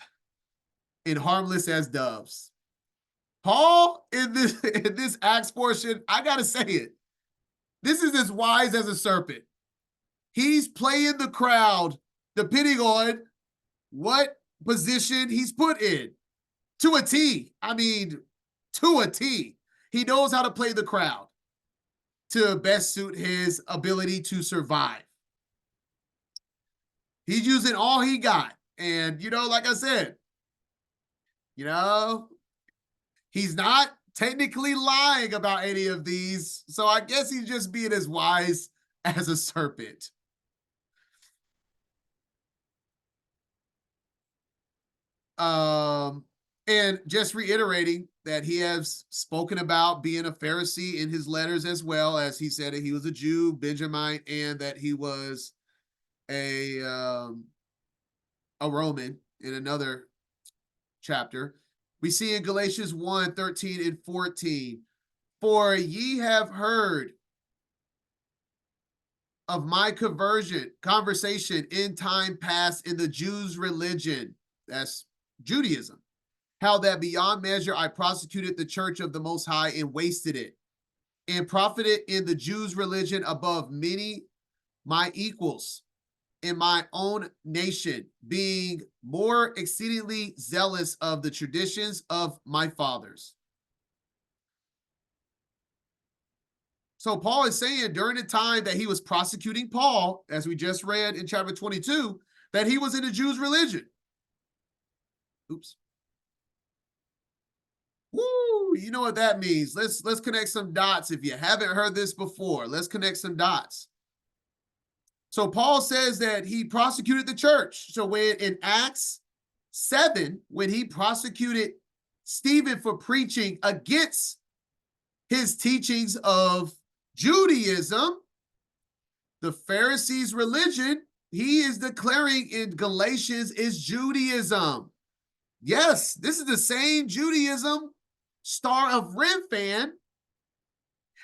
and harmless as doves. Paul, in this Acts portion, I gotta say it, this is as wise as a serpent. He's playing the crowd depending on what position he's put in. To a T. To a T. He knows how to play the crowd to best suit his ability to survive. He's using all he got. And, like I said, he's not technically lying about any of these. So I guess he's just being as wise as a serpent. And just reiterating that he has spoken about being a Pharisee in his letters, as well as he said that he was a Jew, Benjamite, and that he was a Roman in another chapter. We see in Galatians 1:13 and 14, for ye have heard of my conversation in time past in the Jews' religion. That's Judaism. How that beyond measure I prosecuted the church of the Most High and wasted it, and profited in the Jews' religion above many my equals in my own nation, being more exceedingly zealous of the traditions of my fathers. So Paul is saying during the time that he was prosecuting Paul, as we just read in chapter 22, that he was in the Jews' religion. Oops. Woo, you know what that means. Let's connect some dots. If you haven't heard this before, let's connect some dots. So Paul says that he prosecuted the church. So when in Acts 7, when he prosecuted Stephen for preaching against his teachings of Judaism, the Pharisees' religion, he is declaring in Galatians is Judaism. Yes, this is the same Judaism, star of Remphan,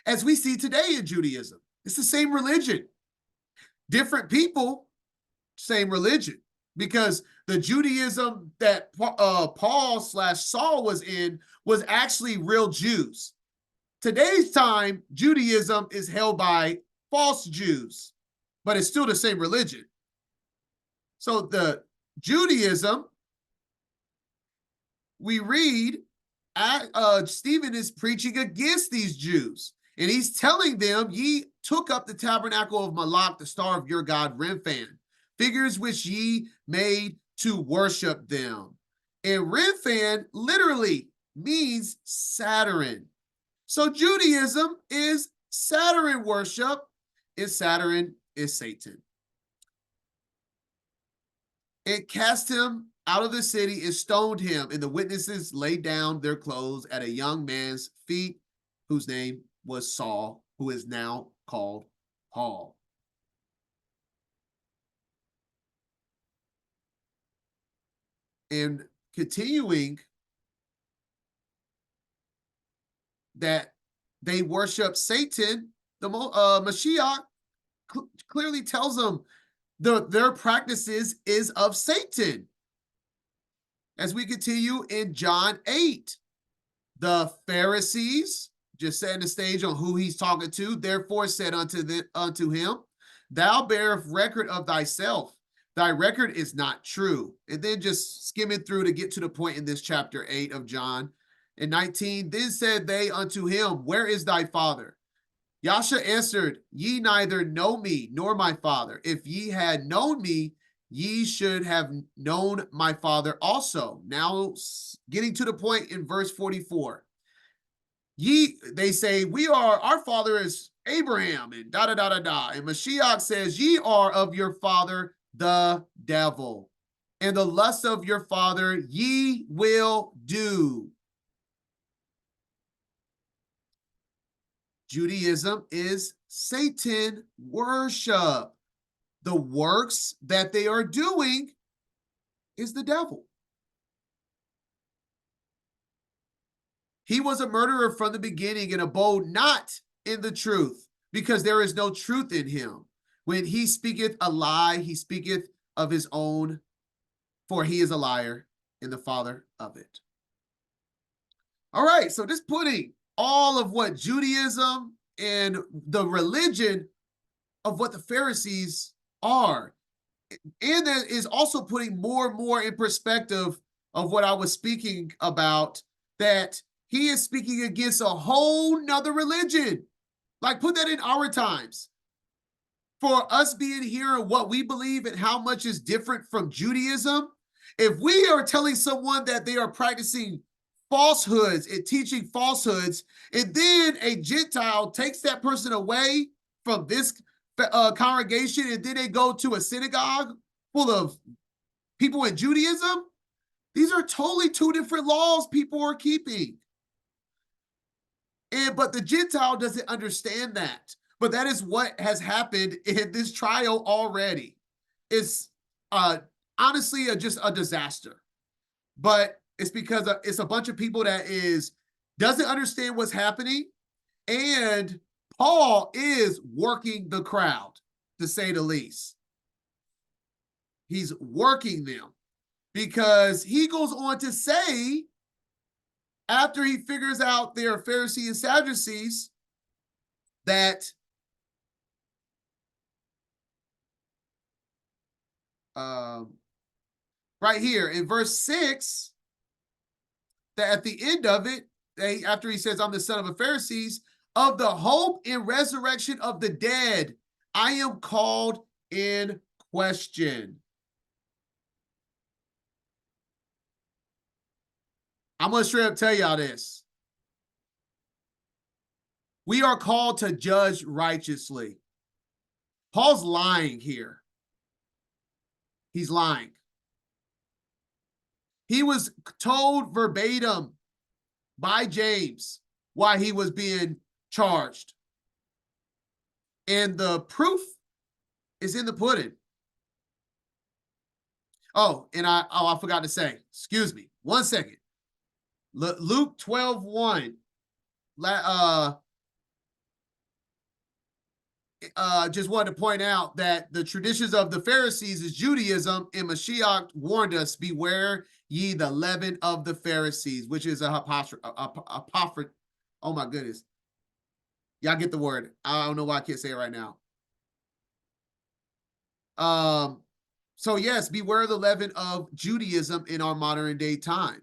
as we see today in Judaism. It's the same religion. Different people, same religion. Because the Judaism that Paul/Saul was in was actually real Jews. Today's time, Judaism is held by false Jews, but it's still the same religion. So the Judaism, we read, Stephen is preaching against these Jews. And he's telling them, ye took up the tabernacle of Moloch, the star of your god Remphan, figures which ye made to worship them. And Remphan literally means Saturn. So Judaism is Saturn worship, and Saturn is Satan. It cast him out of the city and stoned him, and the witnesses laid down their clothes at a young man's feet, whose name was Saul, who is now called Paul. And continuing that they worship Satan, the Mashiach clearly tells them their practices is of Satan. As we continue in John 8, the Pharisees, just setting the stage on who he's talking to, therefore said unto him, thou bearest record of thyself. Thy record is not true. And then just skimming through to get to the point in this chapter 8 of John. In 19, then said they unto him, where is thy father? Yasha answered, ye neither know me nor my father. If ye had known me, ye should have known my father also. Now getting to the point in verse 44. They say, our father is Abraham, and da da da da da. And Mashiach says, ye are of your father, the devil, and the lust of your father ye will do. Judaism is Satan worship. The works that they are doing is the devil. He was a murderer from the beginning and abode not in the truth, because there is no truth in him. When he speaketh a lie, he speaketh of his own, for he is a liar and the father of it. All right, so just putting all of what Judaism and the religion of what the Pharisees are, and that is also putting more and more in perspective of what I was speaking about, that he is speaking against a whole nother religion. Like, put that in our times. For us being here and what we believe and how much is different from Judaism, if we are telling someone that they are practicing falsehoods and teaching falsehoods, and then a Gentile takes that person away from this congregation, and then they go to a synagogue full of people in Judaism, these are totally two different laws people are keeping. But the Gentile doesn't understand that. But that is what has happened in this trial already. It's honestly just a disaster. But it's because it's a bunch of people that doesn't understand what's happening. And Paul is working the crowd, to say the least. He's working them, because he goes on to say, after he figures out their Pharisees and Sadducees, that right here in verse 6, that at the end of it, after he says, I'm the son of a Pharisees, of the hope and resurrection of the dead, I am called in question. I'm going to straight up tell y'all this. We are called to judge righteously. Paul's lying here. He's lying. He was told verbatim by James why he was being charged. And the proof is in the pudding. Oh, and I forgot to say, excuse me, 1 second. Luke 12:1. Just wanted to point out that the traditions of the Pharisees is Judaism, and Mashiach warned us, beware ye the leaven of the Pharisees, which is a apophyte. Oh my goodness. Y'all get the word. I don't know why I can't say it right now. So yes, beware the leaven of Judaism in our modern day time.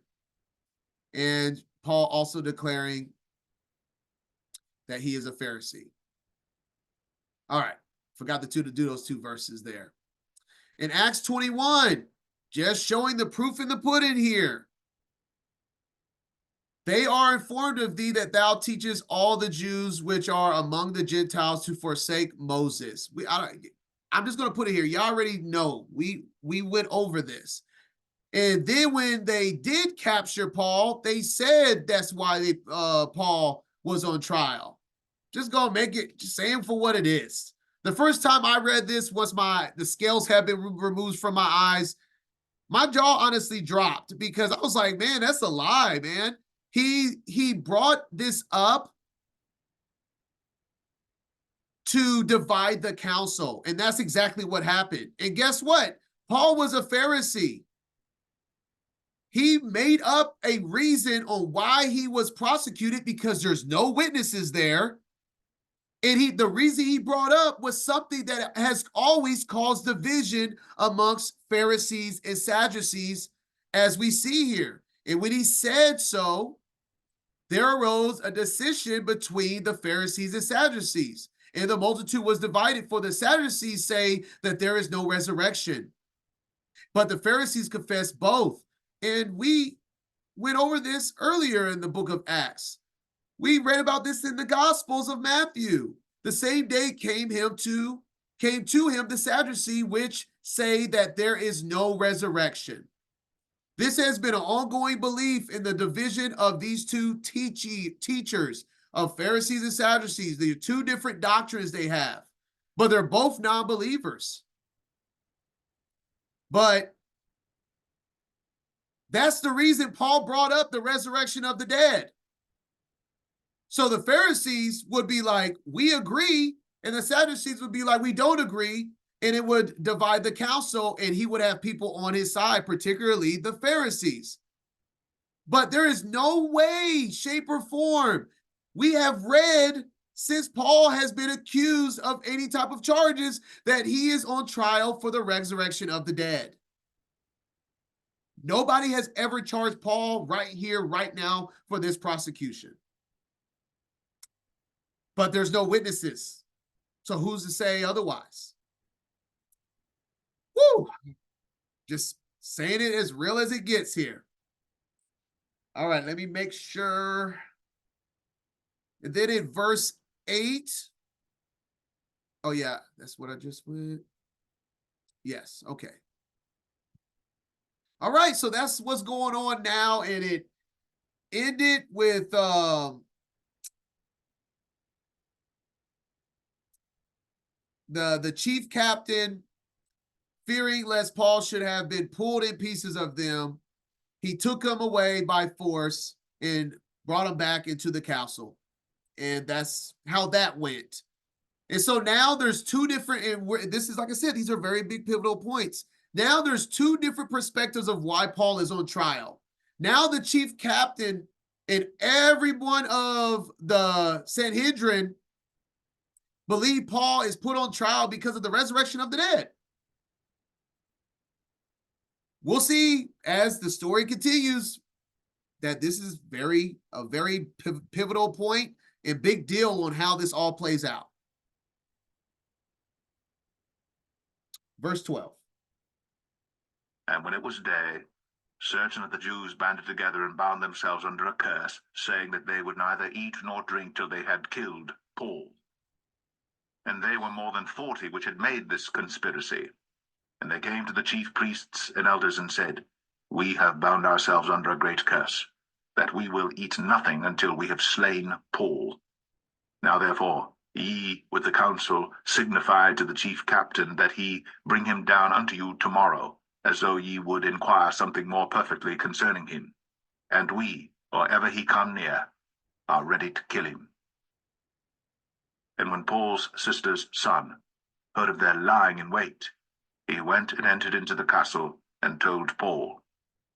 And Paul also declaring that he is a Pharisee. All right. Forgot to do those 2 verses there. In Acts 21, just showing the proof in the pudding here. They are informed of thee that thou teachest all the Jews which are among the Gentiles to forsake Moses. I'm just going to put it here. You already know. We went over this. And then when they did capture Paul, they said that's why Paul was on trial. Just go make it, just say him for what it is. The first time I read this, once the scales have been removed from my eyes, my jaw honestly dropped because I was like, man, that's a lie, man. He brought this up to divide the council, and that's exactly what happened. And guess what? Paul was a Pharisee. He made up a reason on why he was prosecuted because there's no witnesses there. And the reason he brought up was something that has always caused division amongst Pharisees and Sadducees, as we see here. And when he said so, there arose a decision between the Pharisees and Sadducees. And the multitude was divided, for the Sadducees say that there is no resurrection. But the Pharisees confess both. And we went over this earlier in the book of Acts. We read about this in the Gospels of Matthew. The same day came to him the Sadducees, which say that there is no resurrection. This has been an ongoing belief in the division of these two teachers of Pharisees and Sadducees. There are 2 different doctrines they have, but they're both non-believers. But that's the reason Paul brought up the resurrection of the dead. So the Pharisees would be like, we agree, and the Sadducees would be like, we don't agree, and it would divide the council, and he would have people on his side, particularly the Pharisees. But there is no way, shape, or form we have read since Paul has been accused of any type of charges that he is on trial for the resurrection of the dead. Nobody has ever charged Paul right here, right now, for this prosecution. But there's no witnesses. So who's to say otherwise? Woo! Just saying it as real as it gets here. All right, let me make sure. And then in verse 8. Oh, yeah, that's what I just went. Yes, okay. All right, so that's what's going on now. And it ended with the chief captain, fearing lest Paul should have been pulled in pieces of them, he took him away by force and brought him back into the castle. And that's how that went. And so now there's 2 different, and this is, like I said, these are very big pivotal points. Now there's 2 different perspectives of why Paul is on trial. Now the chief captain and every one of the Sanhedrin believe Paul is put on trial because of the resurrection of the dead. We'll see as the story continues that this is a very pivotal point and big deal on how this all plays out. Verse 12. And when it was day, certain of the Jews banded together and bound themselves under a curse, saying that they would neither eat nor drink till they had killed Paul. and they were more than 40 which had made this conspiracy. And they came to the chief priests and elders and said, We have bound ourselves under a great curse, that we will eat nothing until we have slain Paul. Now therefore, ye with the council signify to the chief captain that he bring him down unto you tomorrow, as though ye would inquire something more perfectly concerning him. And we, or ever he come near, are ready to kill him. And when Paul's sister's son heard of their lying in wait, he went and entered into the castle and told Paul.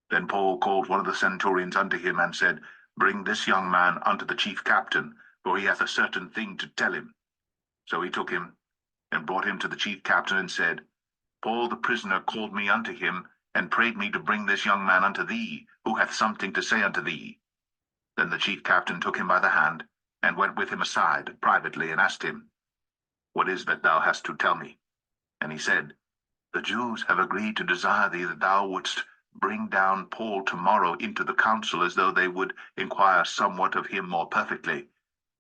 Then Paul called one of the centurions unto him and said, Bring this young man unto the chief captain, for he hath a certain thing to tell him. So he took him and brought him to the chief captain and said, Paul the prisoner called me unto him and prayed me to bring this young man unto thee, who hath something to say unto thee. Then the chief captain took him by the hand and went with him aside privately and asked him, What is that thou hast to tell me? And he said, The Jews have agreed to desire thee that thou wouldst bring down Paul tomorrow into the council, as though they would inquire somewhat of him more perfectly.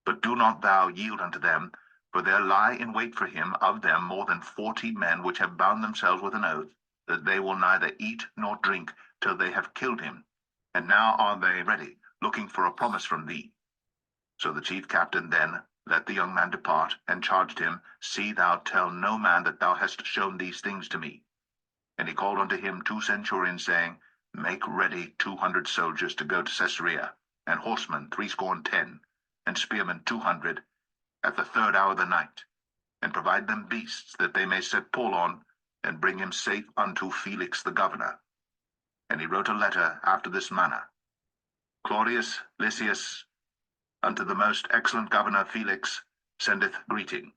But do not thou yield unto them, for there lie in wait for him of them more than 40 men, which have bound themselves with an oath, that they will neither eat nor drink till they have killed him. And now are they ready, looking for a promise from thee. So the chief captain then let the young man depart, and charged him, See thou tell no man that thou hast shown these things to me. And he called unto him 2 centurions, saying, Make ready 200 soldiers to go to Caesarea, and horsemen 70, and spearmen 200, at the 3rd hour of the night, and provide them beasts, that they may set Paul on, and bring him safe unto Felix the governor. And he wrote a letter after this manner: Claudius Lysias, unto the most excellent governor Felix, sendeth greeting.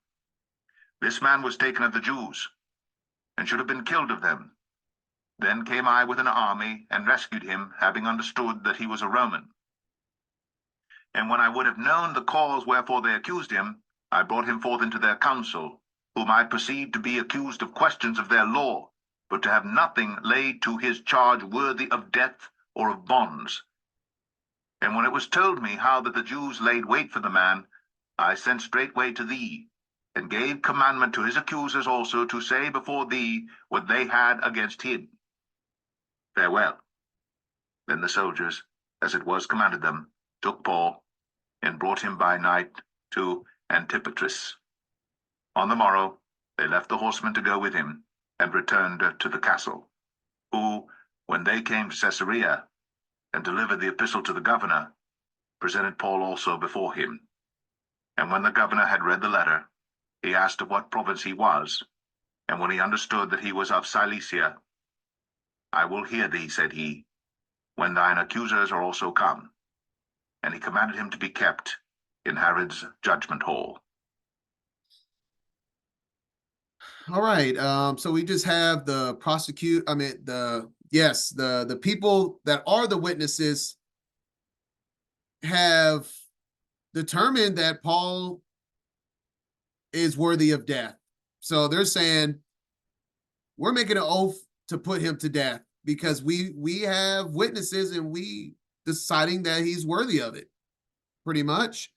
This man was taken of the Jews, and should have been killed of them. Then came I with an army, and rescued him, having understood that he was a Roman. And when I would have known the cause wherefore they accused him, I brought him forth into their council, whom I perceived to be accused of questions of their law, but to have nothing laid to his charge worthy of death or of bonds. And when it was told me how that the Jews laid wait for the man, I sent straightway to thee, and gave commandment to his accusers also to say before thee what they had against him. Farewell. Then the soldiers, as it was commanded them, took Paul, and brought him by night to Antipatris. On the morrow they left the horsemen to go with him, and returned to the castle, who, when they came to Caesarea, and delivered the epistle to the governor, presented Paul also before him. And when the governor had read the letter, he asked of what province he was, and when he understood that he was of Cilicia, I will hear thee, said he, when thine accusers are also come. And he commanded him to be kept in Herod's judgment hall. All right. So we just have the the people that are the witnesses have determined that Paul is worthy of death. So they're saying, we're making an oath to put him to death because we have witnesses and we deciding that he's worthy of it, pretty much.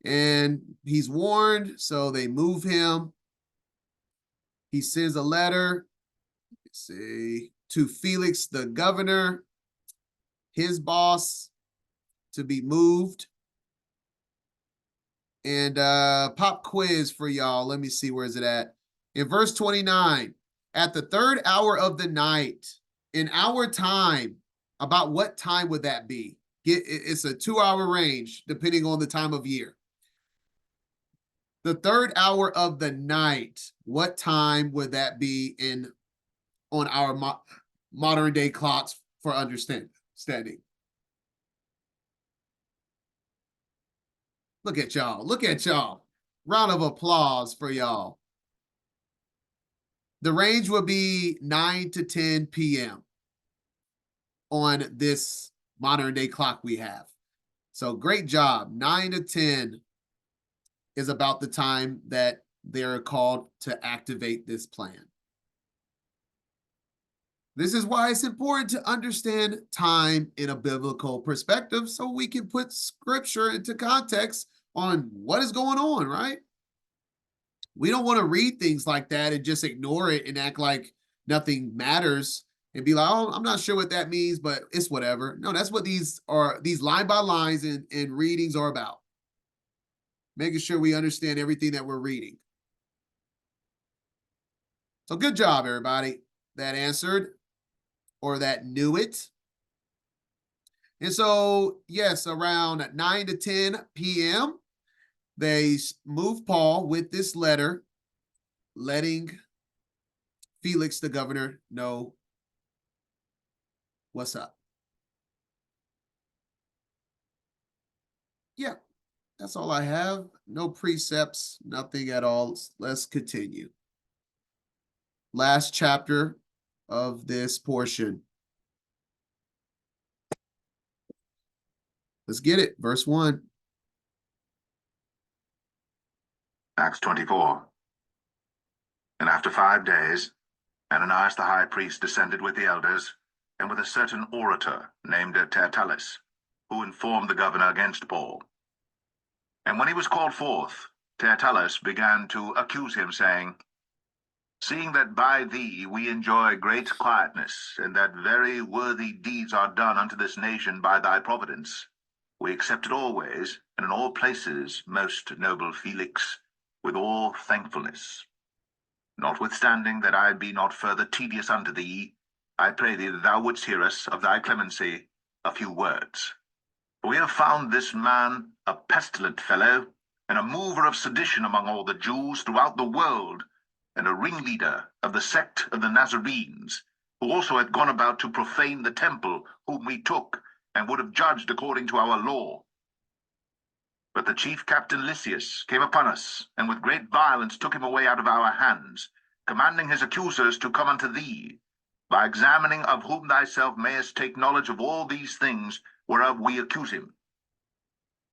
And he's warned, so they move him. He sends a letter, say, to Felix the governor, his boss, to be moved. And pop quiz for y'all. Let me see, where is it at? In verse 29, at the 3rd hour of the night, in our time, about what time would that be? It's a 2-hour range, depending on the time of year. The 3rd hour of the night, what time would that be on our modern day clocks for understanding? Look at y'all. Look at y'all. Round of applause for y'all. The range would be 9 to 10 p.m. on this modern day clock we have. So great job. 9 to 10 is about the time that they're called to activate this plan. This is why it's important to understand time in a biblical perspective so we can put scripture into context on what is going on, right? We don't want to read things like that and just ignore it and act like nothing matters and be like, oh, I'm not sure what that means, but it's whatever. No, that's what these line by lines and readings are about. Making sure we understand everything that we're reading. So good job, everybody that answered or that knew it. And so, yes, around 9 to 10 p.m., they moved Paul with this letter, letting Felix, the governor, know what's up. Yeah, that's all I have. No precepts, nothing at all. Let's continue. Last chapter of this portion. Let's get it. Verse 1. Acts 24. And after 5 days, Ananias the high priest descended with the elders, and with a certain orator named Tertullus, who informed the governor against Paul. And when he was called forth, Tertullus began to accuse him, saying, Seeing that by thee we enjoy great quietness, and that very worthy deeds are done unto this nation by thy providence, we accept it always, and in all places, most noble Felix, with all thankfulness. Notwithstanding that I be not further tedious unto thee, I pray thee that thou wouldst hear us of thy clemency a few words. For we have found this man a pestilent fellow, and a mover of sedition among all the Jews throughout the world, and a ringleader of the sect of the Nazarenes, who also hath gone about to profane the temple, whom we took, and would have judged according to our law. But the chief captain Lysias came upon us, and with great violence took him away out of our hands, commanding his accusers to come unto thee, by examining of whom thyself mayest take knowledge of all these things whereof we accuse him.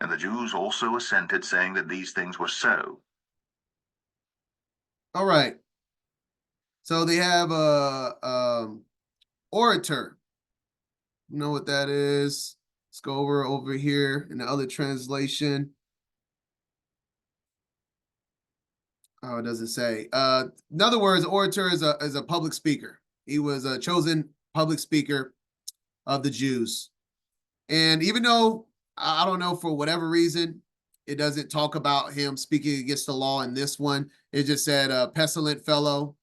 And the Jews also assented, saying that these things were so. All right. So they have a orator. You know what that is? Let's go over here in the other translation. Oh, it doesn't say. In other words, orator is a public speaker. He was a chosen public speaker of the Jews. And even though I don't know, for whatever reason, it doesn't talk about him speaking against the law in this one. It just said pestilent fellow,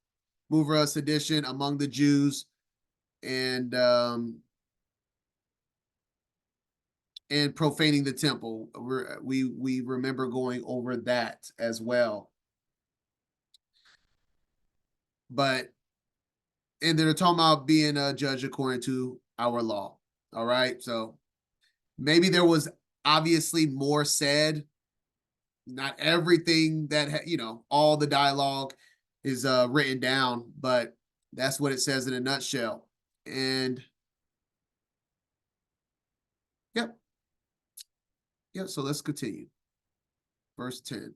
mover of sedition among the Jews, and profaning the temple. We remember going over that as well. But and they're talking about being a judge according to our law. All right, so maybe there was obviously more said. Not everything that all the dialogue is written down, but that's what it says in a nutshell. And yep. So let's continue. Verse 10.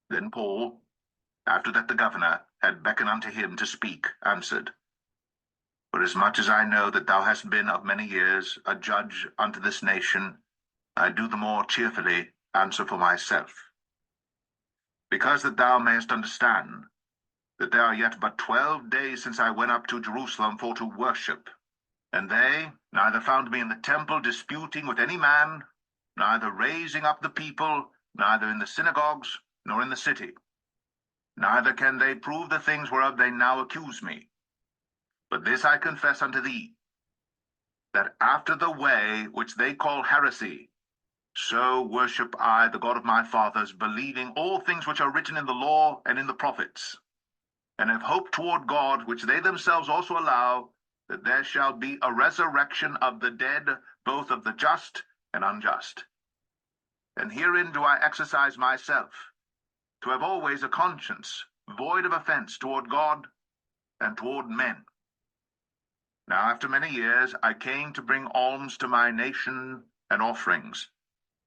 Then Paul, after that the governor had beckoned unto him to speak, answered, Forasmuch as I know that thou hast been of many years a judge unto this nation, I do the more cheerfully answer for myself. Because that thou mayest understand that there are yet but 12 days since I went up to Jerusalem for to worship, and they neither found me in the temple disputing with any man, neither raising up the people, neither in the synagogues, nor in the city. Neither can they prove the things whereof they now accuse me. But this I confess unto thee, that after the way which they call heresy, so worship I the God of my fathers, believing all things which are written in the law and in the prophets, and have hope toward God, which they themselves also allow, that there shall be a resurrection of the dead, both of the just and unjust. And herein do I exercise myself, to have always a conscience void of offense toward God and toward men. Now after many years I came to bring alms to my nation and offerings,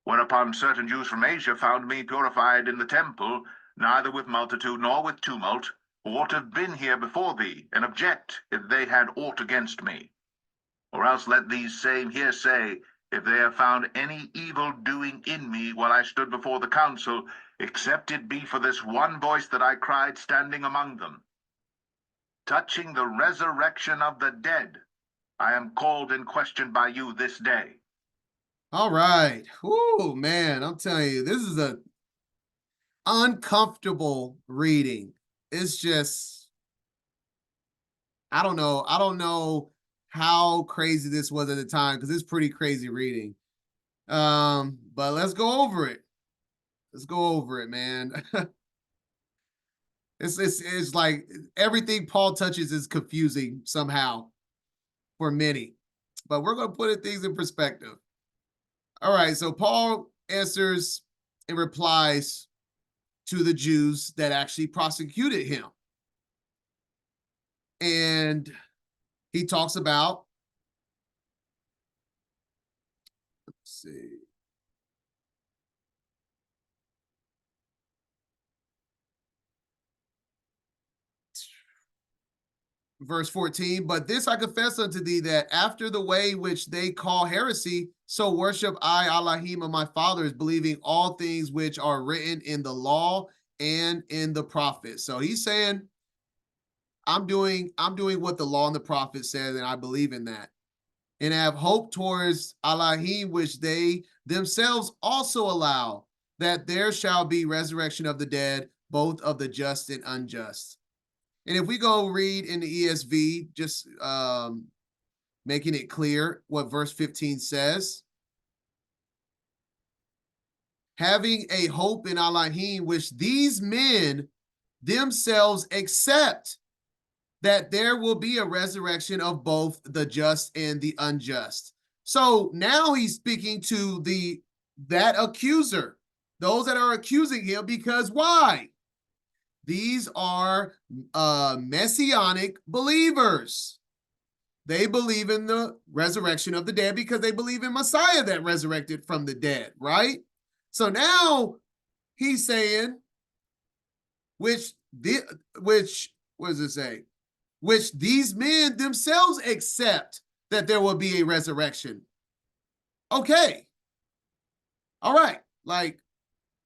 whereupon certain Jews from Asia found me purified in the temple, neither with multitude nor with tumult, who ought to have been here before thee, and object if they had aught against me. Or else let these same here say, if they have found any evil doing in me while I stood before the council, except it be for this one voice that I cried standing among them. Touching the resurrection of the dead, I am called in question by you this day. All right. Whoo, man, I'm telling you, this is a uncomfortable reading. It's just, I don't know. I don't know how crazy this was at the time because it's pretty crazy reading. But let's go over it. Let's go over it, man. It's like everything Paul touches is confusing somehow for many. But we're gonna put things in perspective. All right, so Paul answers and replies to the Jews that actually prosecuted him. And he talks about, let's see. Verse 14, but this I confess unto thee, that after the way which they call heresy, so worship I Elohim of my fathers, believing all things which are written in the law and in the prophets. So he's saying, I'm doing what the law and the prophet says, and I believe in that. And have hope towards Elohim, which they themselves also allow, that there shall be resurrection of the dead, both of the just and unjust. And if we go read in the ESV, just making it clear what verse 15 says, having a hope in Elohim, which these men themselves accept, that there will be a resurrection of both the just and the unjust. So now he's speaking to that accuser, those that are accusing him, because why? These are messianic believers. They believe in the resurrection of the dead because they believe in Messiah that resurrected from the dead, right? So now he's saying, what does it say? Which these men themselves accept that there will be a resurrection. Okay. All right. Like,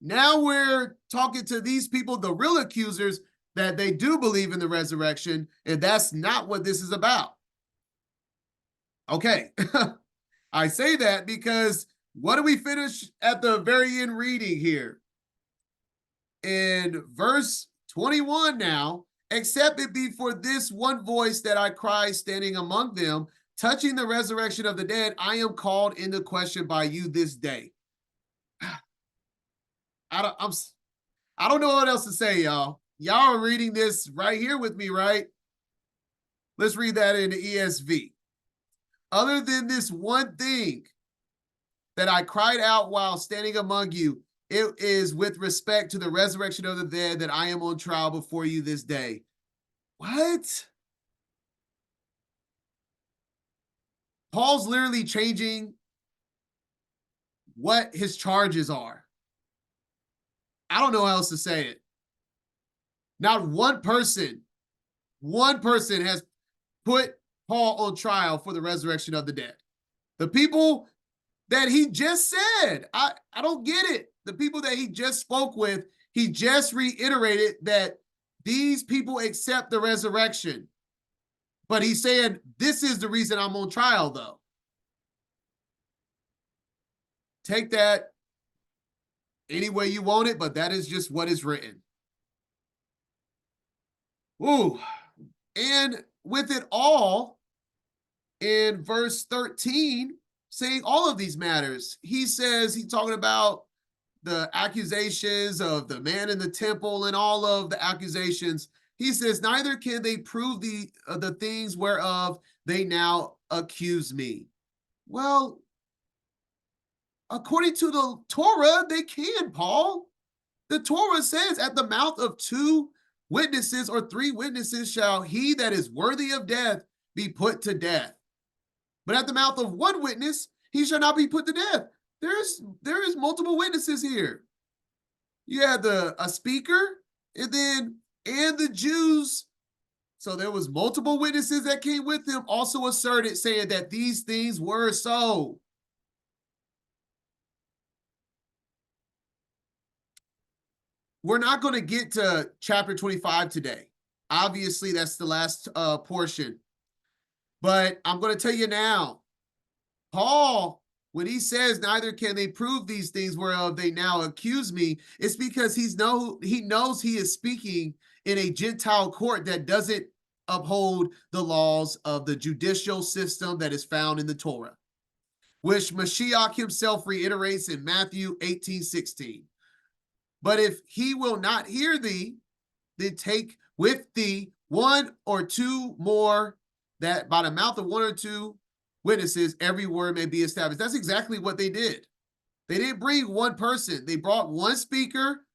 now we're talking to these people, the real accusers, that they do believe in the resurrection, and that's not what this is about. Okay. I say that because what do we finish at the very end reading here? In verse 21 now, except it be for this one voice that I cry standing among them, touching the resurrection of the dead, I am called into question by you this day. I don't know what else to say, y'all. Y'all are reading this right here with me, right? Let's read that in the ESV. Other than this one thing that I cried out while standing among you, it is with respect to the resurrection of the dead that I am on trial before you this day. What? Paul's literally changing what his charges are. I don't know how else to say it. Not one person has put Paul on trial for the resurrection of the dead. The people that he just said, I don't get it. The people that he just spoke with, he just reiterated that these people accept the resurrection. But he's saying, this is the reason I'm on trial, though. Take that any way you want it, but that is just what is written. Ooh. And with it all, in verse 13, saying all of these matters, he says, he's talking about the accusations of the man in the temple and all of the accusations. He says, neither can they prove the things whereof they now accuse me. Well, according to the Torah, they can, Paul. The Torah says, at the mouth of two witnesses or three witnesses shall he that is worthy of death be put to death. But at the mouth of one witness, he shall not be put to death. There is multiple witnesses here. You had a speaker, and the Jews. So there was multiple witnesses that came with him, also asserted, saying that these things were so. we're not going to get to chapter 25 today. Obviously, that's the last portion. But I'm going to tell you now, Paul, when he says, neither can they prove these things whereof they now accuse me, it's because he knows he is speaking in a Gentile court that doesn't uphold the laws of the judicial system that is found in the Torah, which Mashiach himself reiterates in Matthew 18:16. But if he will not hear thee, then take with thee one or two more, that by the mouth of one or two witnesses every word may be established. That's exactly what they did. They didn't bring one person. They brought one speaker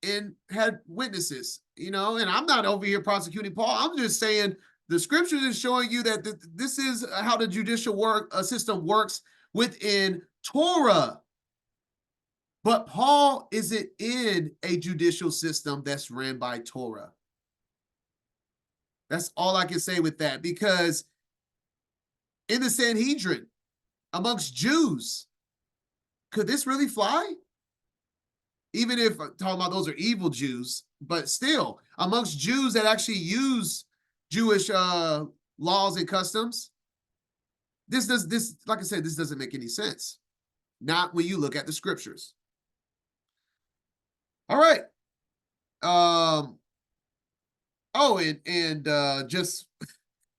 and had witnesses, and I'm not over here prosecuting Paul. I'm just saying the scriptures is showing you that this is how the judicial system works within Torah. But Paul isn't in a judicial system that's ran by Torah. That's all I can say with that, because in the Sanhedrin, amongst Jews, could this really fly? Even if talking about those are evil Jews, but still, amongst Jews that actually use Jewish laws and customs, like I said, this doesn't make any sense. Not when you look at the scriptures. All right. Oh, and just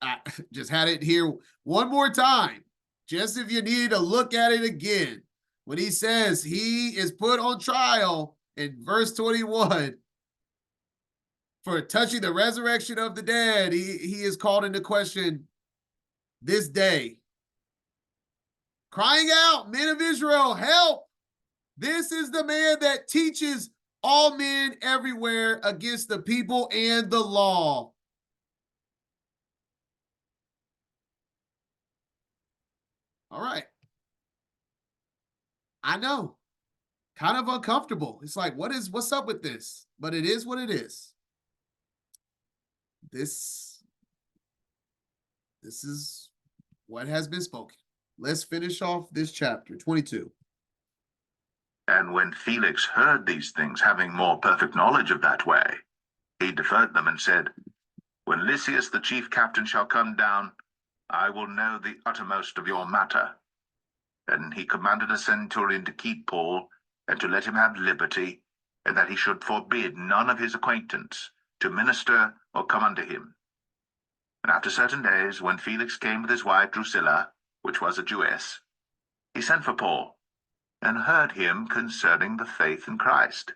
I just had it here one more time, just if you needed to look at it again. When he says he is put on trial in verse 21 for touching the resurrection of the dead, he is called into question this day, crying out, men of Israel, help! This is the man that teaches all men everywhere against the people and the law. All right. I know. Kind of uncomfortable. It's like, what's up with this? But it is what it is. This is what has been spoken. Let's finish off this chapter 22. And when Felix heard these things, having more perfect knowledge of that way, he deferred them and said, when Lysias the chief captain shall come down, I will know the uttermost of your matter. And he commanded a centurion to keep Paul, and to let him have liberty, and that he should forbid none of his acquaintance to minister or come unto him. And after certain days, when Felix came with his wife Drusilla, which was a Jewess, he sent for Paul, and heard him concerning the faith in Christ.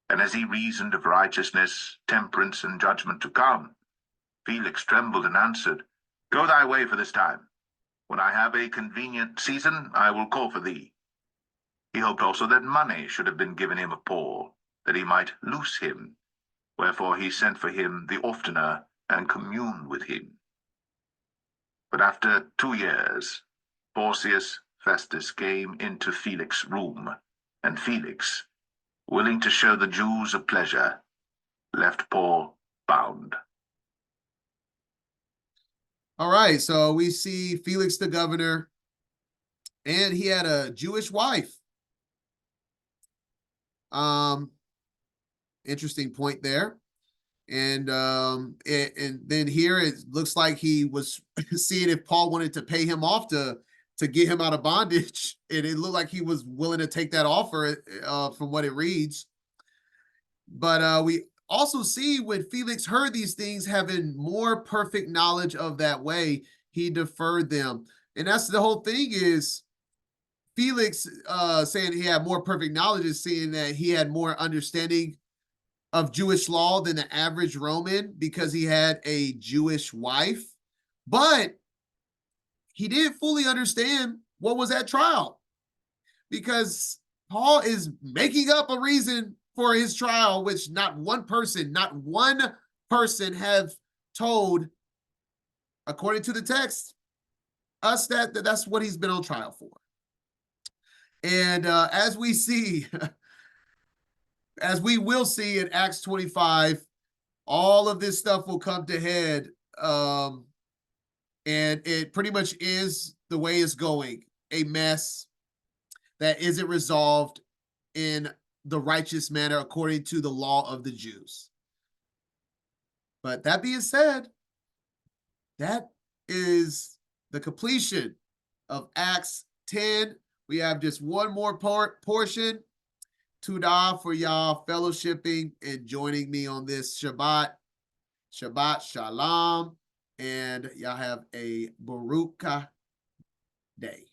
And as he reasoned of righteousness, temperance, and judgment to come, Felix trembled and answered, go thy way for this time. When I have a convenient season, I will call for thee. He hoped also that money should have been given him of Paul, that he might loose him. Wherefore he sent for him the oftener, and communed with him. But after 2 years, Porcius Festus came into Felix's room, and Felix, willing to show the Jews a pleasure, left Paul bound. All right, so we see Felix the governor, and he had a Jewish wife. Interesting point there. And then here it looks like he was seeing if Paul wanted to pay him off to get him out of bondage, and it looked like he was willing to take that offer from what it reads. But we also see when Felix heard these things, having more perfect knowledge of that way, he deferred them. And that's the whole thing, is Felix saying he had more perfect knowledge is seeing that he had more understanding of Jewish law than the average Roman, because he had a Jewish wife. But he didn't fully understand what was at trial, because Paul is making up a reason for his trial, which not one person have told, according to the text, us that's what he's been on trial for. And as we see, as we will see in Acts 25, all of this stuff will come to head. And it pretty much is the way it's going, a mess that isn't resolved in the righteous manner according to the law of the Jews. But that being said, that is the completion of Acts 10. We have just one more portion. Tudah for y'all fellowshipping and joining me on this Shabbat. Shabbat Shalom. And y'all have a Baruch day.